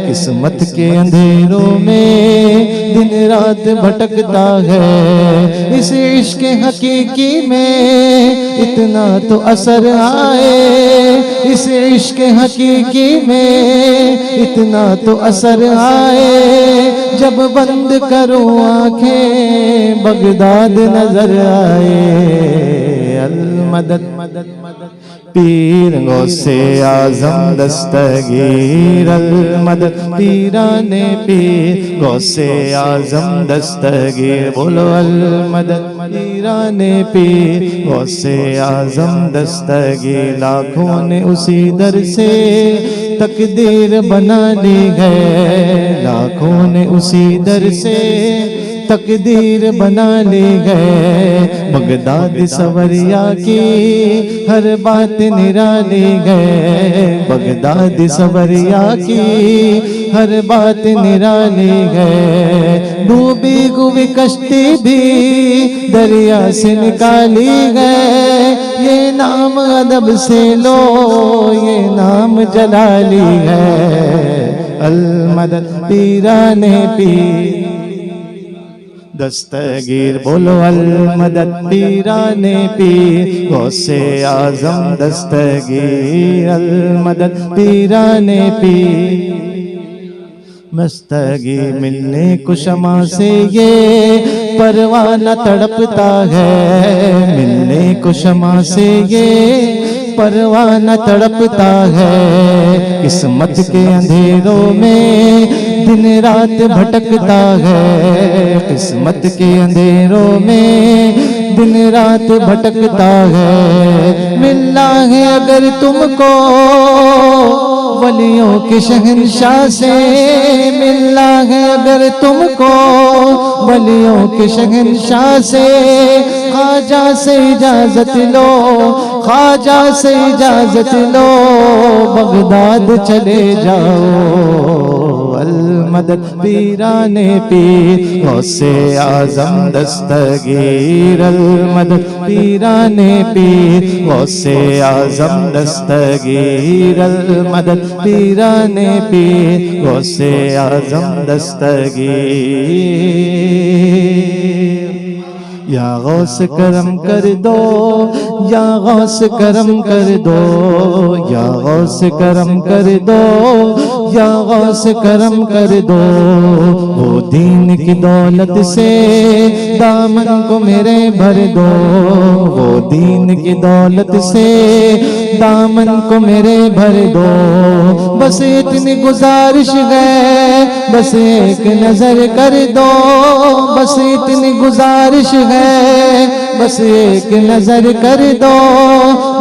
قسمت کے اندھیروں میں دن رات بھٹکتا ہے، اس عشق حقیقی میں اتنا تو اثر آئے، اس عشق حقیقی میں اتنا تو اثر آئے، جب بند کرو آنکھیں بغداد نظر آئے۔ المدد پیر غوث اعظم دستگیر المدد پیران پیر، غوث اعظم دستگیر۔ بولو المدد پیران پیر، غوث اعظم دستگیر۔ لاکھوں نے اسی در سے تقدیر بنا لی ہے، لاکھوں نے اسی در سے تقدیر بنا لی ہے، بغداد سوریا کی ہر بات نرالی ہے، بغداد سوریا کی ہر بات نرالی ہے، ڈوبی ہوئی کشتی بھی دریا سے نکالی گئے، یہ نام ادب سے لو، یہ نام جلالی ہے۔ المدد پیران پیر دستگیر، بولو المدد پیران پیر، غوث اعظم دستگیر المدد پیران پیر۔ مستگیر ملنے کو شمع سے یہ پروانہ تڑپتا ہے، ملنے کو شمع سے یہ پروانہ تڑپتا ہے، قسمت کے اندھیروں میں دن رات بھٹکتا ہے، قسمت کے اندھیروں میں دن رات بھٹکتا ہے، ملنا ہے اگر تم کو ولیوں کے شہنشاہ سے، ملنا ہے اگر تم کو ولیوں کے شہنشاہ سے، خواجہ سے اجازت لو، خواجہ سے اجازت لو، بغداد چلے جاؤ۔ المدد پیران پیر، غوث اعظم دستگیر المدد پیران پیر، غوث اعظم دستگیر المدد پیران پیر، غوث اعظم دستگیر۔ یا غوث کرم کر دو، یا غوث کرم کر دو، یا غوث کرم کر دو، یا غوث کرم کر دو، وہ دین کی دولت سے دامن کو میرے بھر دو، وہ دین کی دولت سے دامن کو میرے بھر دو، بس اتنی گزارش ہے، بس ایک نظر کر دو، بس اتنی گزارش ہے، بس ایک نظر کر دو،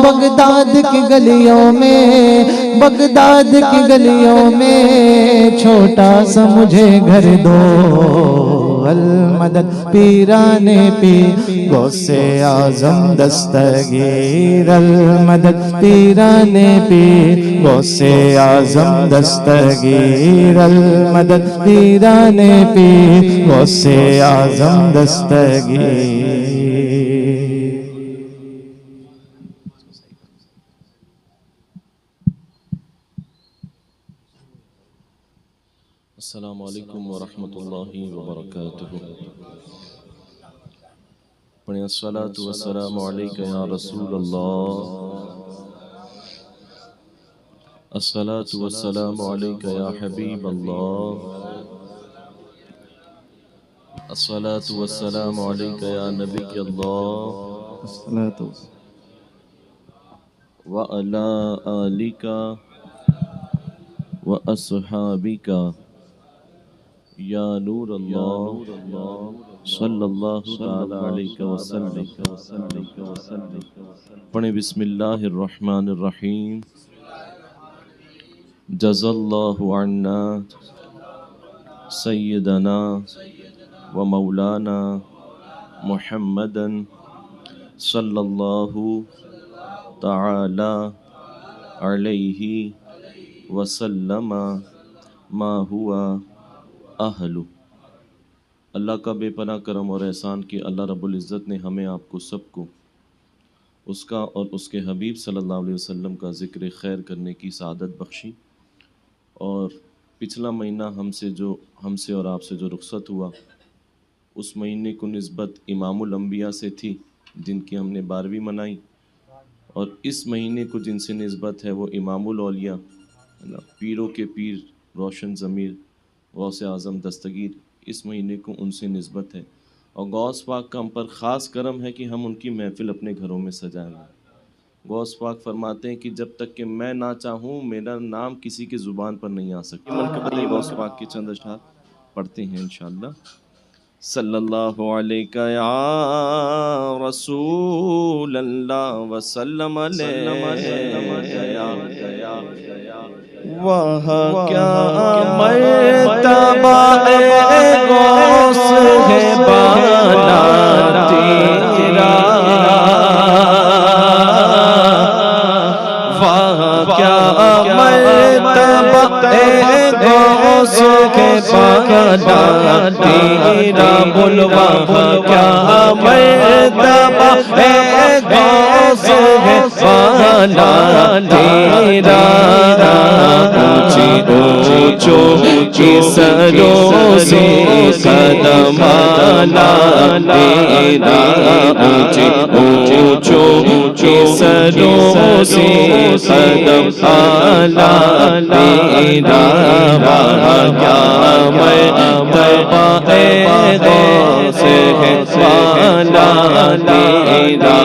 بغداد کی گلیوں میں، بغداد کی گلیوں میں چھوٹا سا مجھے گھر دو۔ المدد پیران پیر، غوث اعظم دستگیر المدد پیران پیر، غوث اعظم دستگیر المدد پیران پیر، غوث اعظم دستگیر۔ السلام علیکم ورحمۃ اللہ وبرکاتہ۔ پڑھیں الصلاۃ والسلام علیک یا رسول اللہ، الصلاۃ والسلام علیک یا حبیب اللہ، الصلاۃ والسلام علیک یا نبی اللہ، وعلی آلک وأصحابك یا نور اللہ صلی اللہ تعالی علیہ وسلم. پڑھیں بسم اللہ الرحمن الرحیم. جزا اللہ عنا سیدنا و مولانا محمدا صلی اللہ تعالی علیہ وسلم ما ہوا اہلہ. اللہ کا بے پناہ کرم اور احسان کہ اللہ رب العزت نے ہمیں آپ کو سب کو اس کا اور اس کے حبیب صلی اللہ علیہ وسلم کا ذکر خیر کرنے کی سعادت بخشی. اور پچھلا مہینہ ہم سے اور آپ سے جو رخصت ہوا اس مہینے کو نسبت امام الانبیاء سے تھی جن کی ہم نے 12ویں منائی، اور اس مہینے کو جن سے نسبت ہے وہ امام الاولیاء پیروں کے پیر روشن ضمیر غوث اعظم دستگیر، اس مہینے کو ان سے نسبت ہے. اور غوث پاک کا ہم پر خاص کرم ہے کہ ہم ان کی محفل اپنے گھروں میں سجائیں گے. غوث پاک فرماتے ہیں کہ جب تک کہ میں نہ چاہوں میرا نام کسی کی زبان پر نہیں آ سکتا. منقبت غوث پاک کے چند اشعار پڑھتے ہیں انشاءاللہ. صلی اللہ علیہ یا رسول اللہ وسلم وہاں کیا مرتبہ غوث ہے بالا تیرا، وہاں کیا مرتبہ غوث ہے بالا تیرا، بلوا کیا مرتبہ غوث ہے بالا تیرا. اونچی کی سروں سے قدم آنا تیرا، اونچی کی سروں سے قدم آنا تیرا. وہاں کیا مرتبہ غوث ہے بالا تیرا،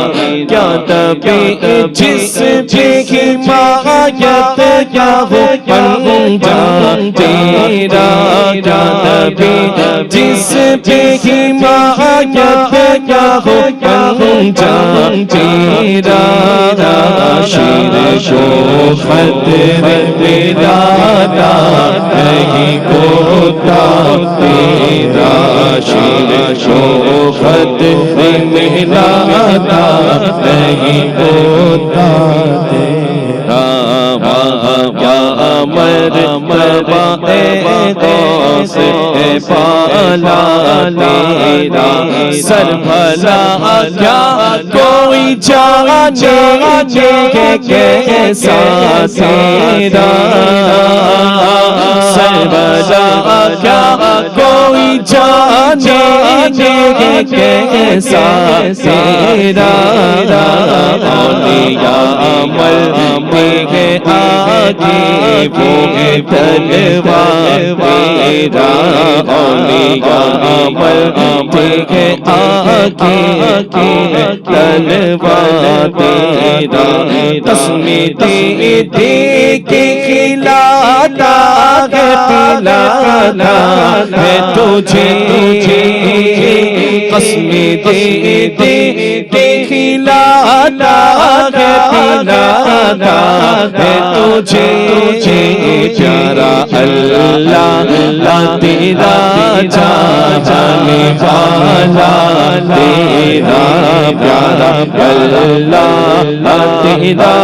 کیا تبھی جس کی حمایت کیا ہو پنجا تیرا، کیا تبھی جس کی حمایت کیا ہو پنجا تیرا. شیر شوخت میرا نہیں ہوتا تیرا، شیر شوخت میرا نہیں ہوتا تیرا. کیا مرتبہ غوث ہے بالا تیرا، سر بھلا کیا کوئی جانے کیسا تیرا، سر بھلا کیا کوئی جانے کیسا تیرا. اولیاء ملتے ہیں آگے وہ تلوار تیرا، اولیاء ملتے ہیں آگے تلوار تیرا. تسمی دے کے کھلاتا ہے پلاتا ہے تجھے، قسمی دے کے کھلاتا ہے پلاتا ہے تجھے. پیارا اللہ تیرا جانے والا تیرا، پیارا اللہ تیرا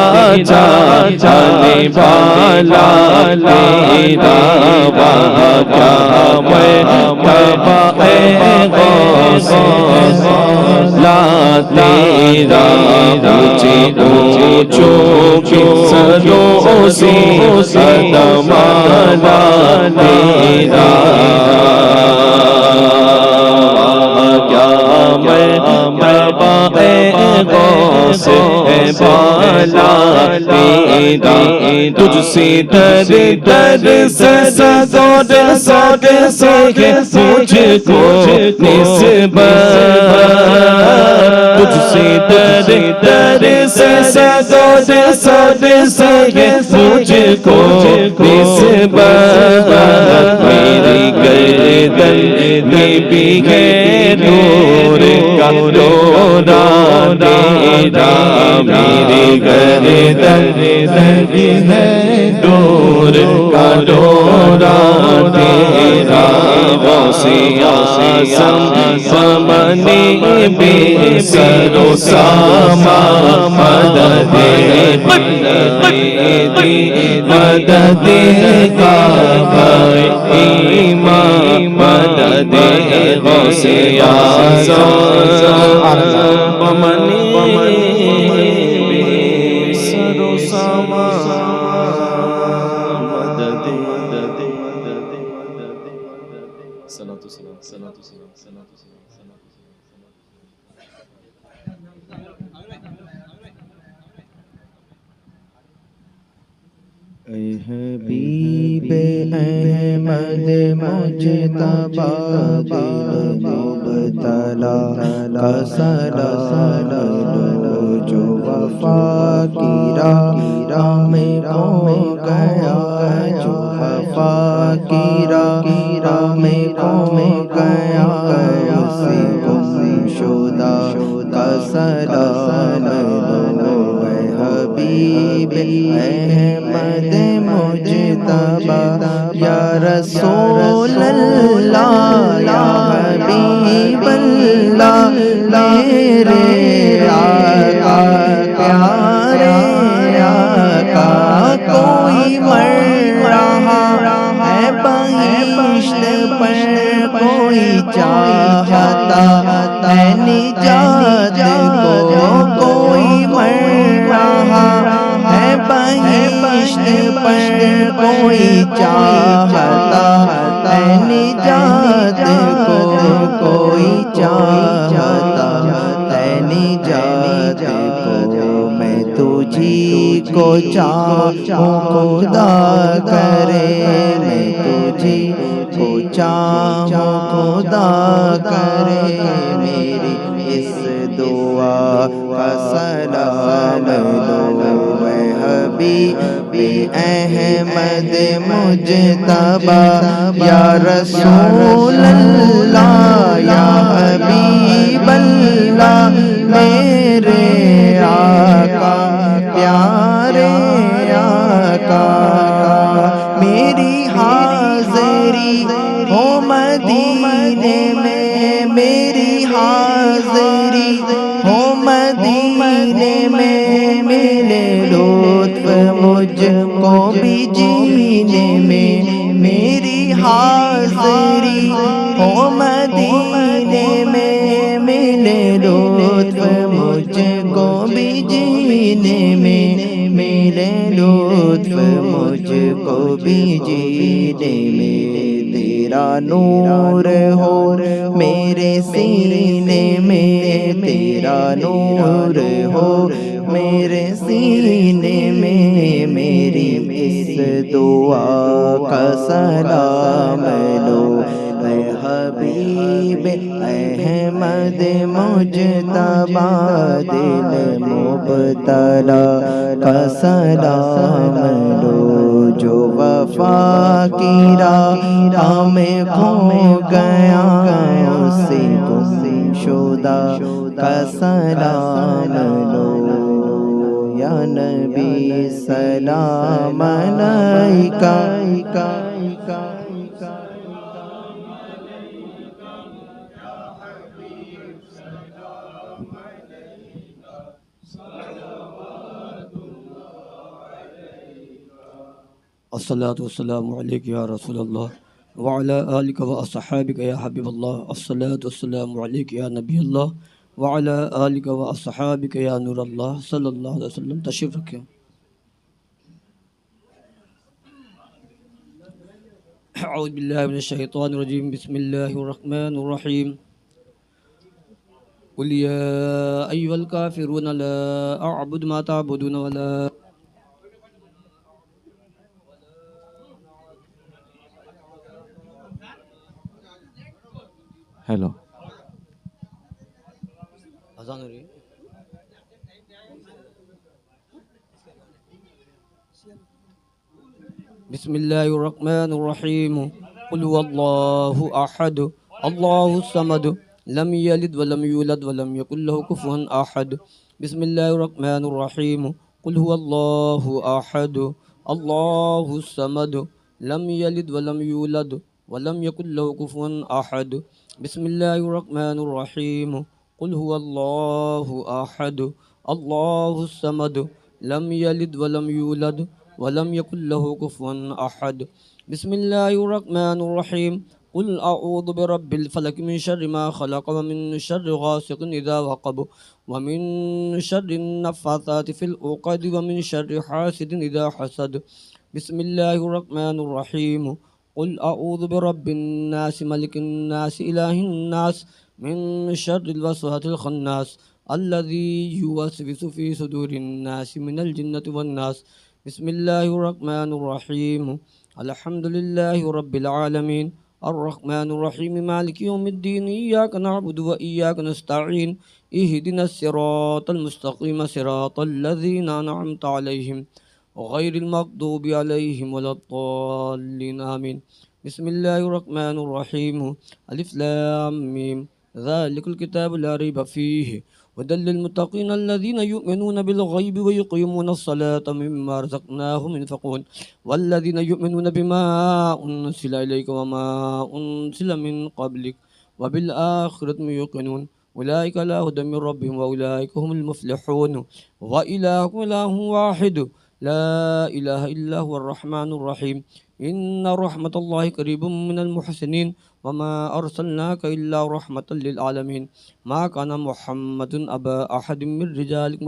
جانے والا تیرا. وہاں کیا مرتبہ غوث لا تیرا، اونچوں کی سروں سے قدم آنا تیرا. کیا مرتبہ غوث ہے بالا تیرا، تجھ سے در سے صد سے مجھ کو نسبت، تجھ سے در سے صد سے مجھ کو نسبت. میری گردن میں بھی ہے نور کا ڈورا تیرا میری گردن ہے نور کا ڈورا تیرا غوث اعظم سمنے بے سر و سامان مدد مدد کعبہ ایمان مدد غوث اعظم سمنے بے سر و سامان مدد صلاۃ السلام صلاۃ السلام صلاۃ السلام صلاۃ اے حبیب احمد مجتبی دل مبتلا کا سلام لو جو وفا کی راہ میں ہو گیا جو وفا کی راہ میں ہو گیا اسی گمشدہ کا سلام لو اے حبیب احمد مجتبی یا رسول اللہ یا حبیب اللہ میرے آقا پیارے آقا کوئی مر رہا ہے بہشت پر کوئی چاہتا ہے نجات کو کوئی مر رہا ہے بہشت پر کوئی چاہتا ہے نجات کو کوئی چاہتا ہے نجات کو میں تجھی کو چاہوں خدا کرے میں تجھی کو چاہوں خدا کرے میری اس دعا کا سلام لو اے حبیب احمد مجتبی یا رسول اللہ یا حبیب اللہ میرے آقا پیارے آقا میری حاضری ہو مدینے میں میری حاضری ہو مدینے میں ملے لطف مجھ کو بھی جینے میں میری حاضری ہو مدینے میں ملے لطف مجھ کو بھی جینے میں ملے لطف مجھ کو بھی جینے میں تیرا نور ہو میرے سینے میں تیرا نور ہو میرے سینے میں میری اس دعا کا سلام لو اے حبیب احمد مجتبی دل مبتلا کا سلام لو جو وفا کی راہ میں کھو گیا اسی گمشدہ کا سلام لو یا نبی سلام علیکہ الصلاة والسلام عليك يا رسول الله وعلى آلك وأصحابك يا حبيب الله الصلاة والسلام عليك يا نبي الله وعلى آلك وأصحابك يا نور الله صلى الله عليه وسلم تشریف رکھیں اعوذ باللہ من الشیطان الرجیم بسم اللہ الرحمن الرحیم قل یا ایها الکافرون لا اعبد ما تعبدون ولا ہیلو اذان ہو رہی ہے بسم اللہ الرحمن الرحیم قل هو اللہ احد اللہ الصمد لم يلد ولم يولد ولم يكن له كفوا أحد. بسم الله الرحمن الرحيم. قل هو الله أحد الله الصمد لم يلد ولم يولد ولم يكن له كفوا أحد. بسم الله الرحمن الرحيم. قل هو الله أحد الله الصمد لم يلد ولم يولد ولم يكن له كفوا أحد. بسم الله الرحمن الرحيم. قل أعوذ برب الفلك من شر ما خلق ومن شر غاسق إذا وقب ومن شر النفاثات في العقد ومن شر حاسد إذا حسد. بسم الله الرحمن الرحيم. قل أعوذ برب الناس ملك الناس إله الناس من شر الوسواس الخناس الذي يوسوس في صدور الناس من الجنة والناس. بسم الله الرحمن الرحيم. الحمد لله رب العالمين الرحمن الرحيم مالك يوم الدين إياك نعبد وإياك نستعين اهدنا الصراط المستقيم صراط الذين أنعمت عليهم غير المغضوب عليهم ولا الضالين آمين. بسم الله الرحمن الرحيم. ألف لام ميم ذلك الكتاب لا ريب فيه هدى للمتقين الذين يؤمنون بالغيب ويقيمون الصلاة مما رزقناهم ينفقون والذين يؤمنون بما أنزل إليك وما أنزل من قبلك وبالآخرة هم يوقنون أولئك على هدى من ربهم وأولئك هم المفلحون. وإلهكم إله واحد لا إله إلا هو الرحمن الرحيم. إن رحمة الله قريب من المحسنين وما أرسلناك إلا رحمة للعالمين. ما كان محمد أبا أحد من رجالكم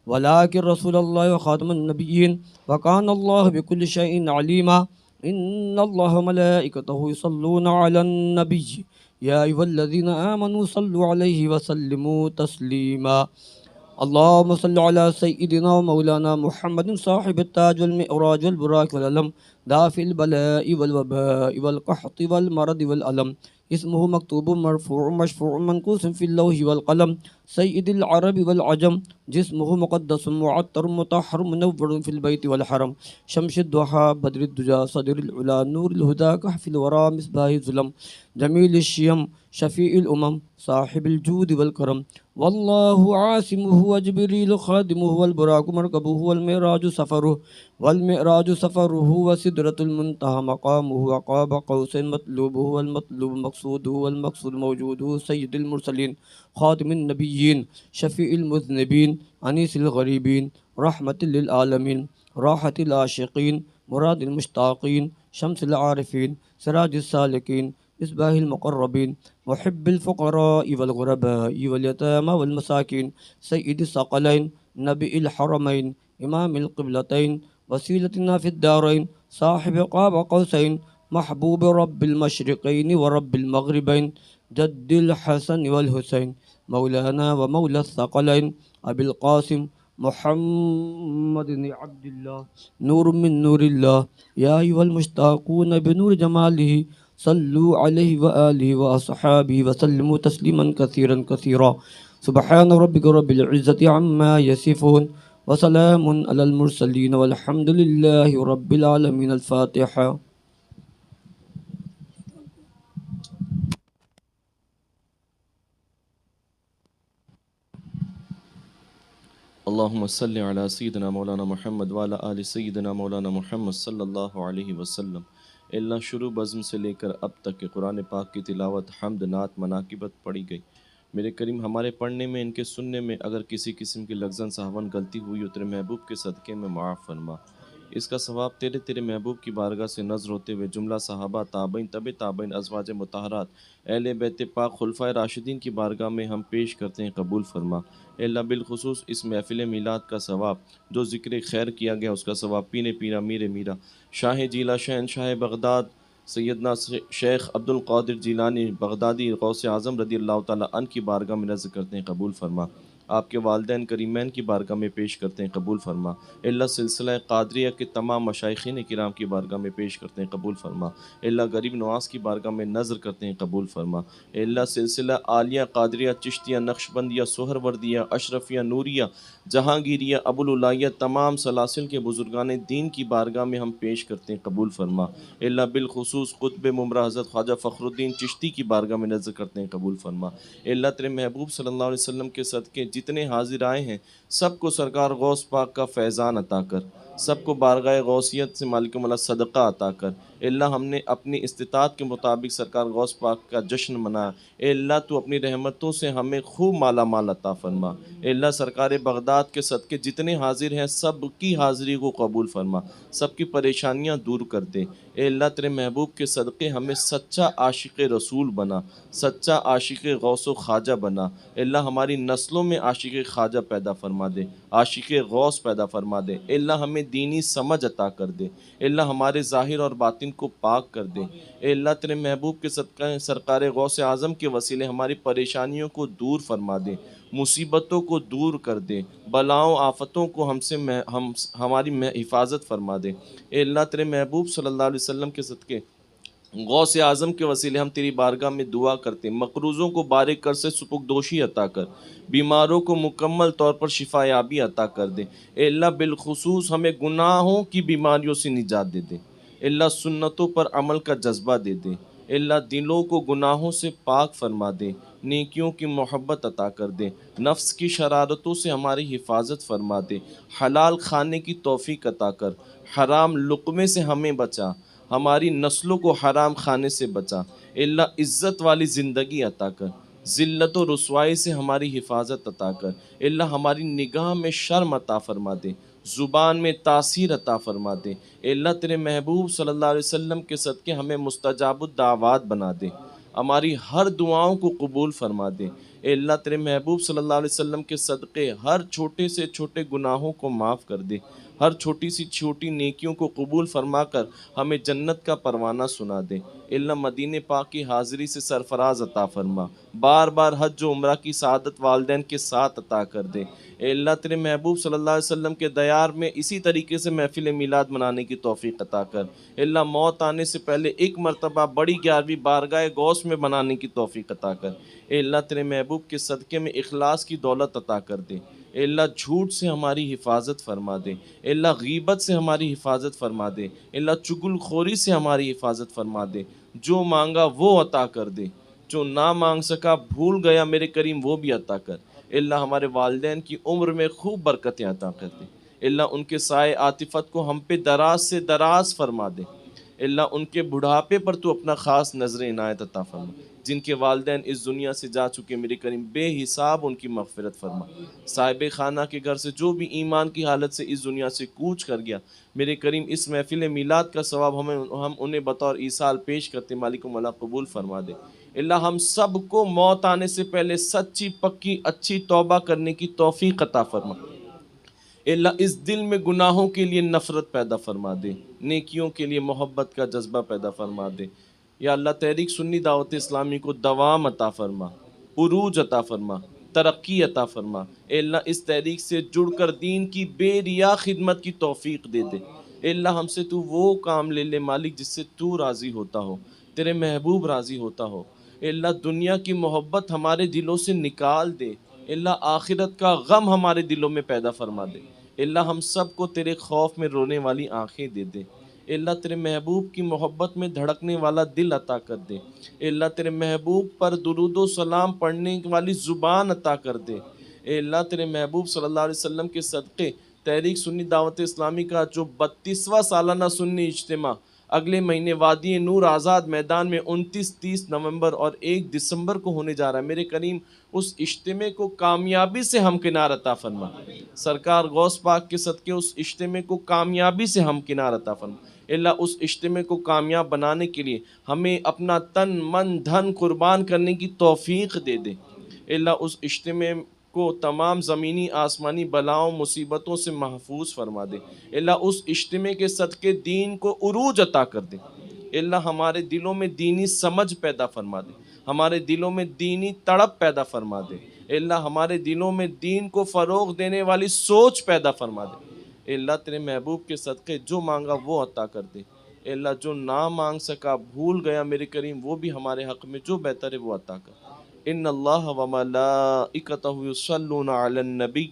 ولكن رسول الله وخاتم النبيين وكان الله بكل شيء عليما. إن الله وملائكته يصلون على النبي يا أيها الذين آمنوا صلوا عليه وسلموا تسليما. اللهم صل على سيدنا ومولانا محمد صاحب التاج والمعراج والبراك والعلم دافع البلاء والوباء والقحط والمرض والألم. اسمه مكتوب مرفوع مشفوع منقوص في اللوح والقلم سيد العرب والعجم. جسمه مقدس معطر مطهر منور في البيت والحرم. شمس الضحى بدر الدجى صدر العلا نور الهدى كهف الورى مصباح الظلم جميل الشيم شفيع الأمم صاحب الجود والكرم. والله عاصمه وجبريل خادمه والبراق مركبه والمعراج سفره وسدرة المنتهى مقامه وقاب قوسين مطلوبه والمطلوب مقصوده والمقصود موجوده سيد المرسلين خاتم النبيين شفيع المذنبين أنيس الغريبين رحمة للعالمين راحة العاشقين مراد المشتاقين شمس العارفين سراج السالكين مصباح المقربين محب الفقراء والغرباء واليتامى والمساكين سيد الثقلين نبي الحرمين إمام القبلتين وسيلتنا في الدارين صاحب قاب قوسين محبوب رب المشرقين ورب المغربين جد الحسن والحسين مولانا ومولى الثقلين أبي القاسم محمد بن عبد الله نور من نور الله. يا أيها المشتاقون بنور جماله صلوا عليه وآله وأصحابه وسلموا تسليما كثيرا كثيرا. سبحان ربك رب العزة عما يصفون وسلام على المرسلين والحمد لله رب العالمين. الفاتحة. اللهم صل على سیدنا مولانا محمد وعلى آل سیدنا مولانا محمد صلی اللہ علیہ وسلم. اللہ شروع بزم سے لے کر اب تک کہ قرآن پاک کی تلاوت حمد نعت مناقبت پڑھی گئی. میرے کریم ہمارے پڑھنے میں ان کے سننے میں اگر کسی قسم کی لغزن سہون غلطی ہوئی ہو تیرے محبوب کے صدقے میں معاف فرما. اس کا ثواب تیرے محبوب کی بارگاہ سے نظر ہوتے ہوئے جملہ صحابہ تابعین طب تابعین ازواج مطہرات اہل بیت پاک خلفائے راشدین کی بارگاہ میں ہم پیش کرتے ہیں قبول فرما. اے اللہ بالخصوص اس محفل میلاد کا ثواب جو ذکر خیر کیا گیا اس کا ثواب پینے پیرا میر میرا شاہ جیلا شہنشاہ بغداد سیدنا شیخ عبد القادر جیلانی بغدادی غوث اعظم رضی اللہ تعالیٰ عنہ کی بارگاہ میں نذر کرتے ہیں قبول فرما. آپ کے والدین کریمین کی بارگاہ میں پیش کرتے ہیں قبول فرما۔ اے اللہ سلسلہ قادریہ کے تمام مشائخین کرام کی بارگاہ میں پیش کرتے ہیں قبول فرما۔ اے اللہ غریب نواز کی بارگاہ میں نظر کرتے ہیں قبول فرما۔ اے اللہ سلسلہ عالیہ قادریہ چشتیہ نقشبندیہ سہروردیہ اشرفیہ نوریہ جہانگیریہ ابوالولائیہ تمام سلاسل کے بزرگان دین کی بارگاہ میں ہم پیش کرتے ہیں قبول فرما۔ اے اللہ بالخصوص قطب ممرہ حضرت خواجہ فخر الدین چشتی کی بارگاہ میں نظر کرتے ہیں قبول فرما۔ اے اللہ تیرے محبوب صلی اللہ علیہ وسلم کے صدقے جتنے حاضر آئے ہیں سب کو سرکار غوث پاک کا فیضان عطا کر، سب کو بارگاہ غوثیت سے مالک مولا صدقہ عطا کر۔ اے اللہ ہم نے اپنی استطاعت کے مطابق سرکار غوث پاک کا جشن منایا، اے اللہ تو اپنی رحمتوں سے ہمیں خوب مالا مال عطا فرما۔ اے اللہ سرکار بغداد کے صدقے جتنے حاضر ہیں سب کی حاضری کو قبول فرما، سب کی پریشانیاں دور کر دے۔ اے اللہ تیرے محبوب کے صدقے ہمیں سچا عاشق رسول بنا، سچا عاشق غوث و خواجہ بنا۔ اے اللہ ہماری نسلوں میں عاشق خواجہ پیدا فرما دے، عاشق غوث پیدا فرما دے۔ اے اللہ ہمیں دینی سمجھ عطا کر دے، اے اللہ ہمارے ظاہر اور باطن کو پاک کر دے۔ اے اللہ تیرے محبوب کے صدقہ سرکار غوث اعظم کے وسیلے ہماری پریشانیوں کو دور فرما دے، مصیبتوں کو دور کر دے، بلاؤں آفتوں کو ہماری حفاظت فرما دے۔ اے اللہ تیرے محبوب صلی اللہ علیہ وسلم کے صدقے غوث اعظم کے وسیلے ہم تیری بارگاہ میں دعا کرتے ہیں، مقروضوں کو بارک کر سے سپکدوشی عطا کر، بیماروں کو مکمل طور پر شفا یابی عطا کر دے۔ اے اللہ بالخصوص ہمیں گناہوں کی بیماریوں سے نجات دے دے، اے اللہ سنتوں پر عمل کا جذبہ دے دے، اے اللہ دلوں کو گناہوں سے پاک فرما دے، نیکیوں کی محبت عطا کر دے، نفس کی شرارتوں سے ہماری حفاظت فرما دے، حلال کھانے کی توفیق عطا کر، حرام لقمے سے ہمیں بچا، ہماری نسلوں کو حرام کھانے سے بچا۔ اے اللہ عزت والی زندگی عطا کر، ذلت و رسوائی سے ہماری حفاظت عطا کر۔ اے اللہ ہماری نگاہ میں شرم عطا فرما دے، زبان میں تاثیر عطا فرما دے۔ اے اللہ تیرے محبوب صلی اللہ علیہ وسلم کے صدقے ہمیں مستجاب الدعوات بنا دے، ہماری ہر دعاؤں کو قبول فرما دے۔ اے اللہ تیرے محبوب صلی اللہ علیہ وسلم کے صدقے ہر چھوٹے سے چھوٹے گناہوں کو معاف کر دے، ہر چھوٹی سی چھوٹی نیکیوں کو قبول فرما کر ہمیں جنت کا پروانہ سنا دے۔ اے اللہ مدینہ پاک کی حاضری سے سرفراز عطا فرما، بار بار حج و عمرہ کی سعادت والدین کے ساتھ عطا کر دے۔ اے اللہ تیرے محبوب صلی اللہ علیہ وسلم کے دیار میں اسی طریقے سے محفل میلاد منانے کی توفیق عطا کر۔ اے اللہ موت آنے سے پہلے ایک مرتبہ بڑی 11ویں بارگاہ غوث میں منانے کی توفیق عطا کر۔ اے اللہ تیرے محبوب کے صدقے میں اخلاص کی دولت عطا کر دے۔ اے اللہ جھوٹ سے ہماری حفاظت فرما دے، اے اللہ غیبت سے ہماری حفاظت فرما دے، اے اللہ چغل خوری سے ہماری حفاظت فرما دے۔ جو مانگا وہ عطا کر دے، جو نہ مانگ سکا بھول گیا میرے کریم وہ بھی عطا کر۔ اے اللہ ہمارے والدین کی عمر میں خوب برکتیں عطا کر دے، اے اللہ ان کے سائے عاطفت کو ہم پہ دراز سے دراز فرما دے۔ اے اللہ ان کے بڑھاپے پر تو اپنا خاص نظر عنایت عطا فرما۔ جن کے والدین اس دنیا سے جا چکے میرے کریم بے حساب ان کی مغفرت فرما۔ صاحب خانہ کے گھر سے جو بھی ایمان کی حالت سے اس دنیا سے کوچ کر گیا میرے کریم اس محفل میلاد کا ثواب ہم انہیں بطور ایصال پیش کرتے مالک مولا قبول فرما دے۔ اللہ ہم سب کو موت آنے سے پہلے سچی پکی اچھی توبہ کرنے کی توفیق عطا فرما۔ اللہ اس دل میں گناہوں کے لیے نفرت پیدا فرما دے، نیکیوں کے لیے محبت کا جذبہ پیدا فرما دے۔ یا اللہ تحریک سنی دعوت اسلامی کو دوام عطا فرما، عروج عطا فرما، ترقی عطا فرما۔ اے اللہ اس تحریک سے جڑ کر دین کی بے ریا خدمت کی توفیق دے دے۔ اے اللہ ہم سے تو وہ کام لے لے مالک جس سے تو راضی ہوتا ہو، تیرے محبوب راضی ہوتا ہو۔ اے اللہ دنیا کی محبت ہمارے دلوں سے نکال دے، اے اللہ آخرت کا غم ہمارے دلوں میں پیدا فرما دے۔ اے اللہ ہم سب کو تیرے خوف میں رونے والی آنکھیں دے دے۔ اے اللہ تیرے محبوب کی محبت میں دھڑکنے والا دل عطا کر دے۔ اے اللہ تیرے محبوب پر درود و سلام پڑھنے والی زبان عطا کر دے۔ اے اللہ تیرے محبوب صلی اللہ علیہ وسلم کے صدقے تحریک سنی دعوت اسلامی کا جو 32واں سالانہ سنی اجتماع اگلے مہینے وادی نور آزاد میدان میں 29، 30 نومبر اور 1 دسمبر کو ہونے جا رہا ہے، میرے کریم اس اجتماع کو کامیابی سے ہمکنار عطا فرما۔ سرکار غوث پاک کے صدقے اس اجتماع کو کامیابی سے ہمکنار عطا فرما۔ اللہ اس اجتماع کو کامیاب بنانے کے لیے ہمیں اپنا تن من دھن قربان کرنے کی توفیق دے دے۔ اللہ اس اجتماع کو تمام زمینی آسمانی بلاؤں مصیبتوں سے محفوظ فرما دے۔ اللہ اس اجتماع کے صدقے دین کو عروج عطا کر دے۔ اللہ ہمارے دلوں میں دینی سمجھ پیدا فرما دے، ہمارے دلوں میں دینی تڑپ پیدا فرما دے. اے اللہ ہمارے دلوں میں دین کو فروغ دینے والی سوچ پیدا فرما دے. اے اللہ تیرے محبوب کے صدقے جو مانگا وہ عطا کر دے. اے اللہ جو نہ مانگ سکا بھول گیا میرے کریم وہ بھی ہمارے حق میں جو بہتر ہے وہ عطا کر. ان اللہ و ملائکتہ یصلون علی النبی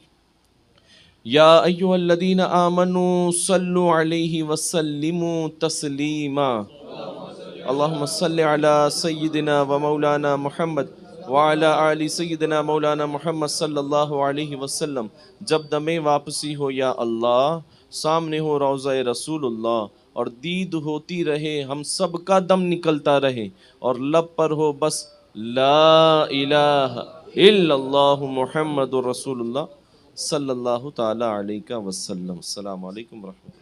یا ایھا الذین آمنوا صلوا علیہ وسلموا تسلیما. اللہم صلی علی سیدنا و مولانا محمد وعلی آل سیدنا مولانا محمد صلی اللہ علیہ وسلم. جب دم واپسی ہو یا اللہ، سامنے ہو روضہ رسول اللہ اور دید ہوتی رہے، ہم سب کا دم نکلتا رہے اور لب پر ہو بس لا الہ الا اللہ محمد رسول اللہ صلی اللہ تعالی علیہ وسلم. السلام علیکم ورحمۃ اللہ.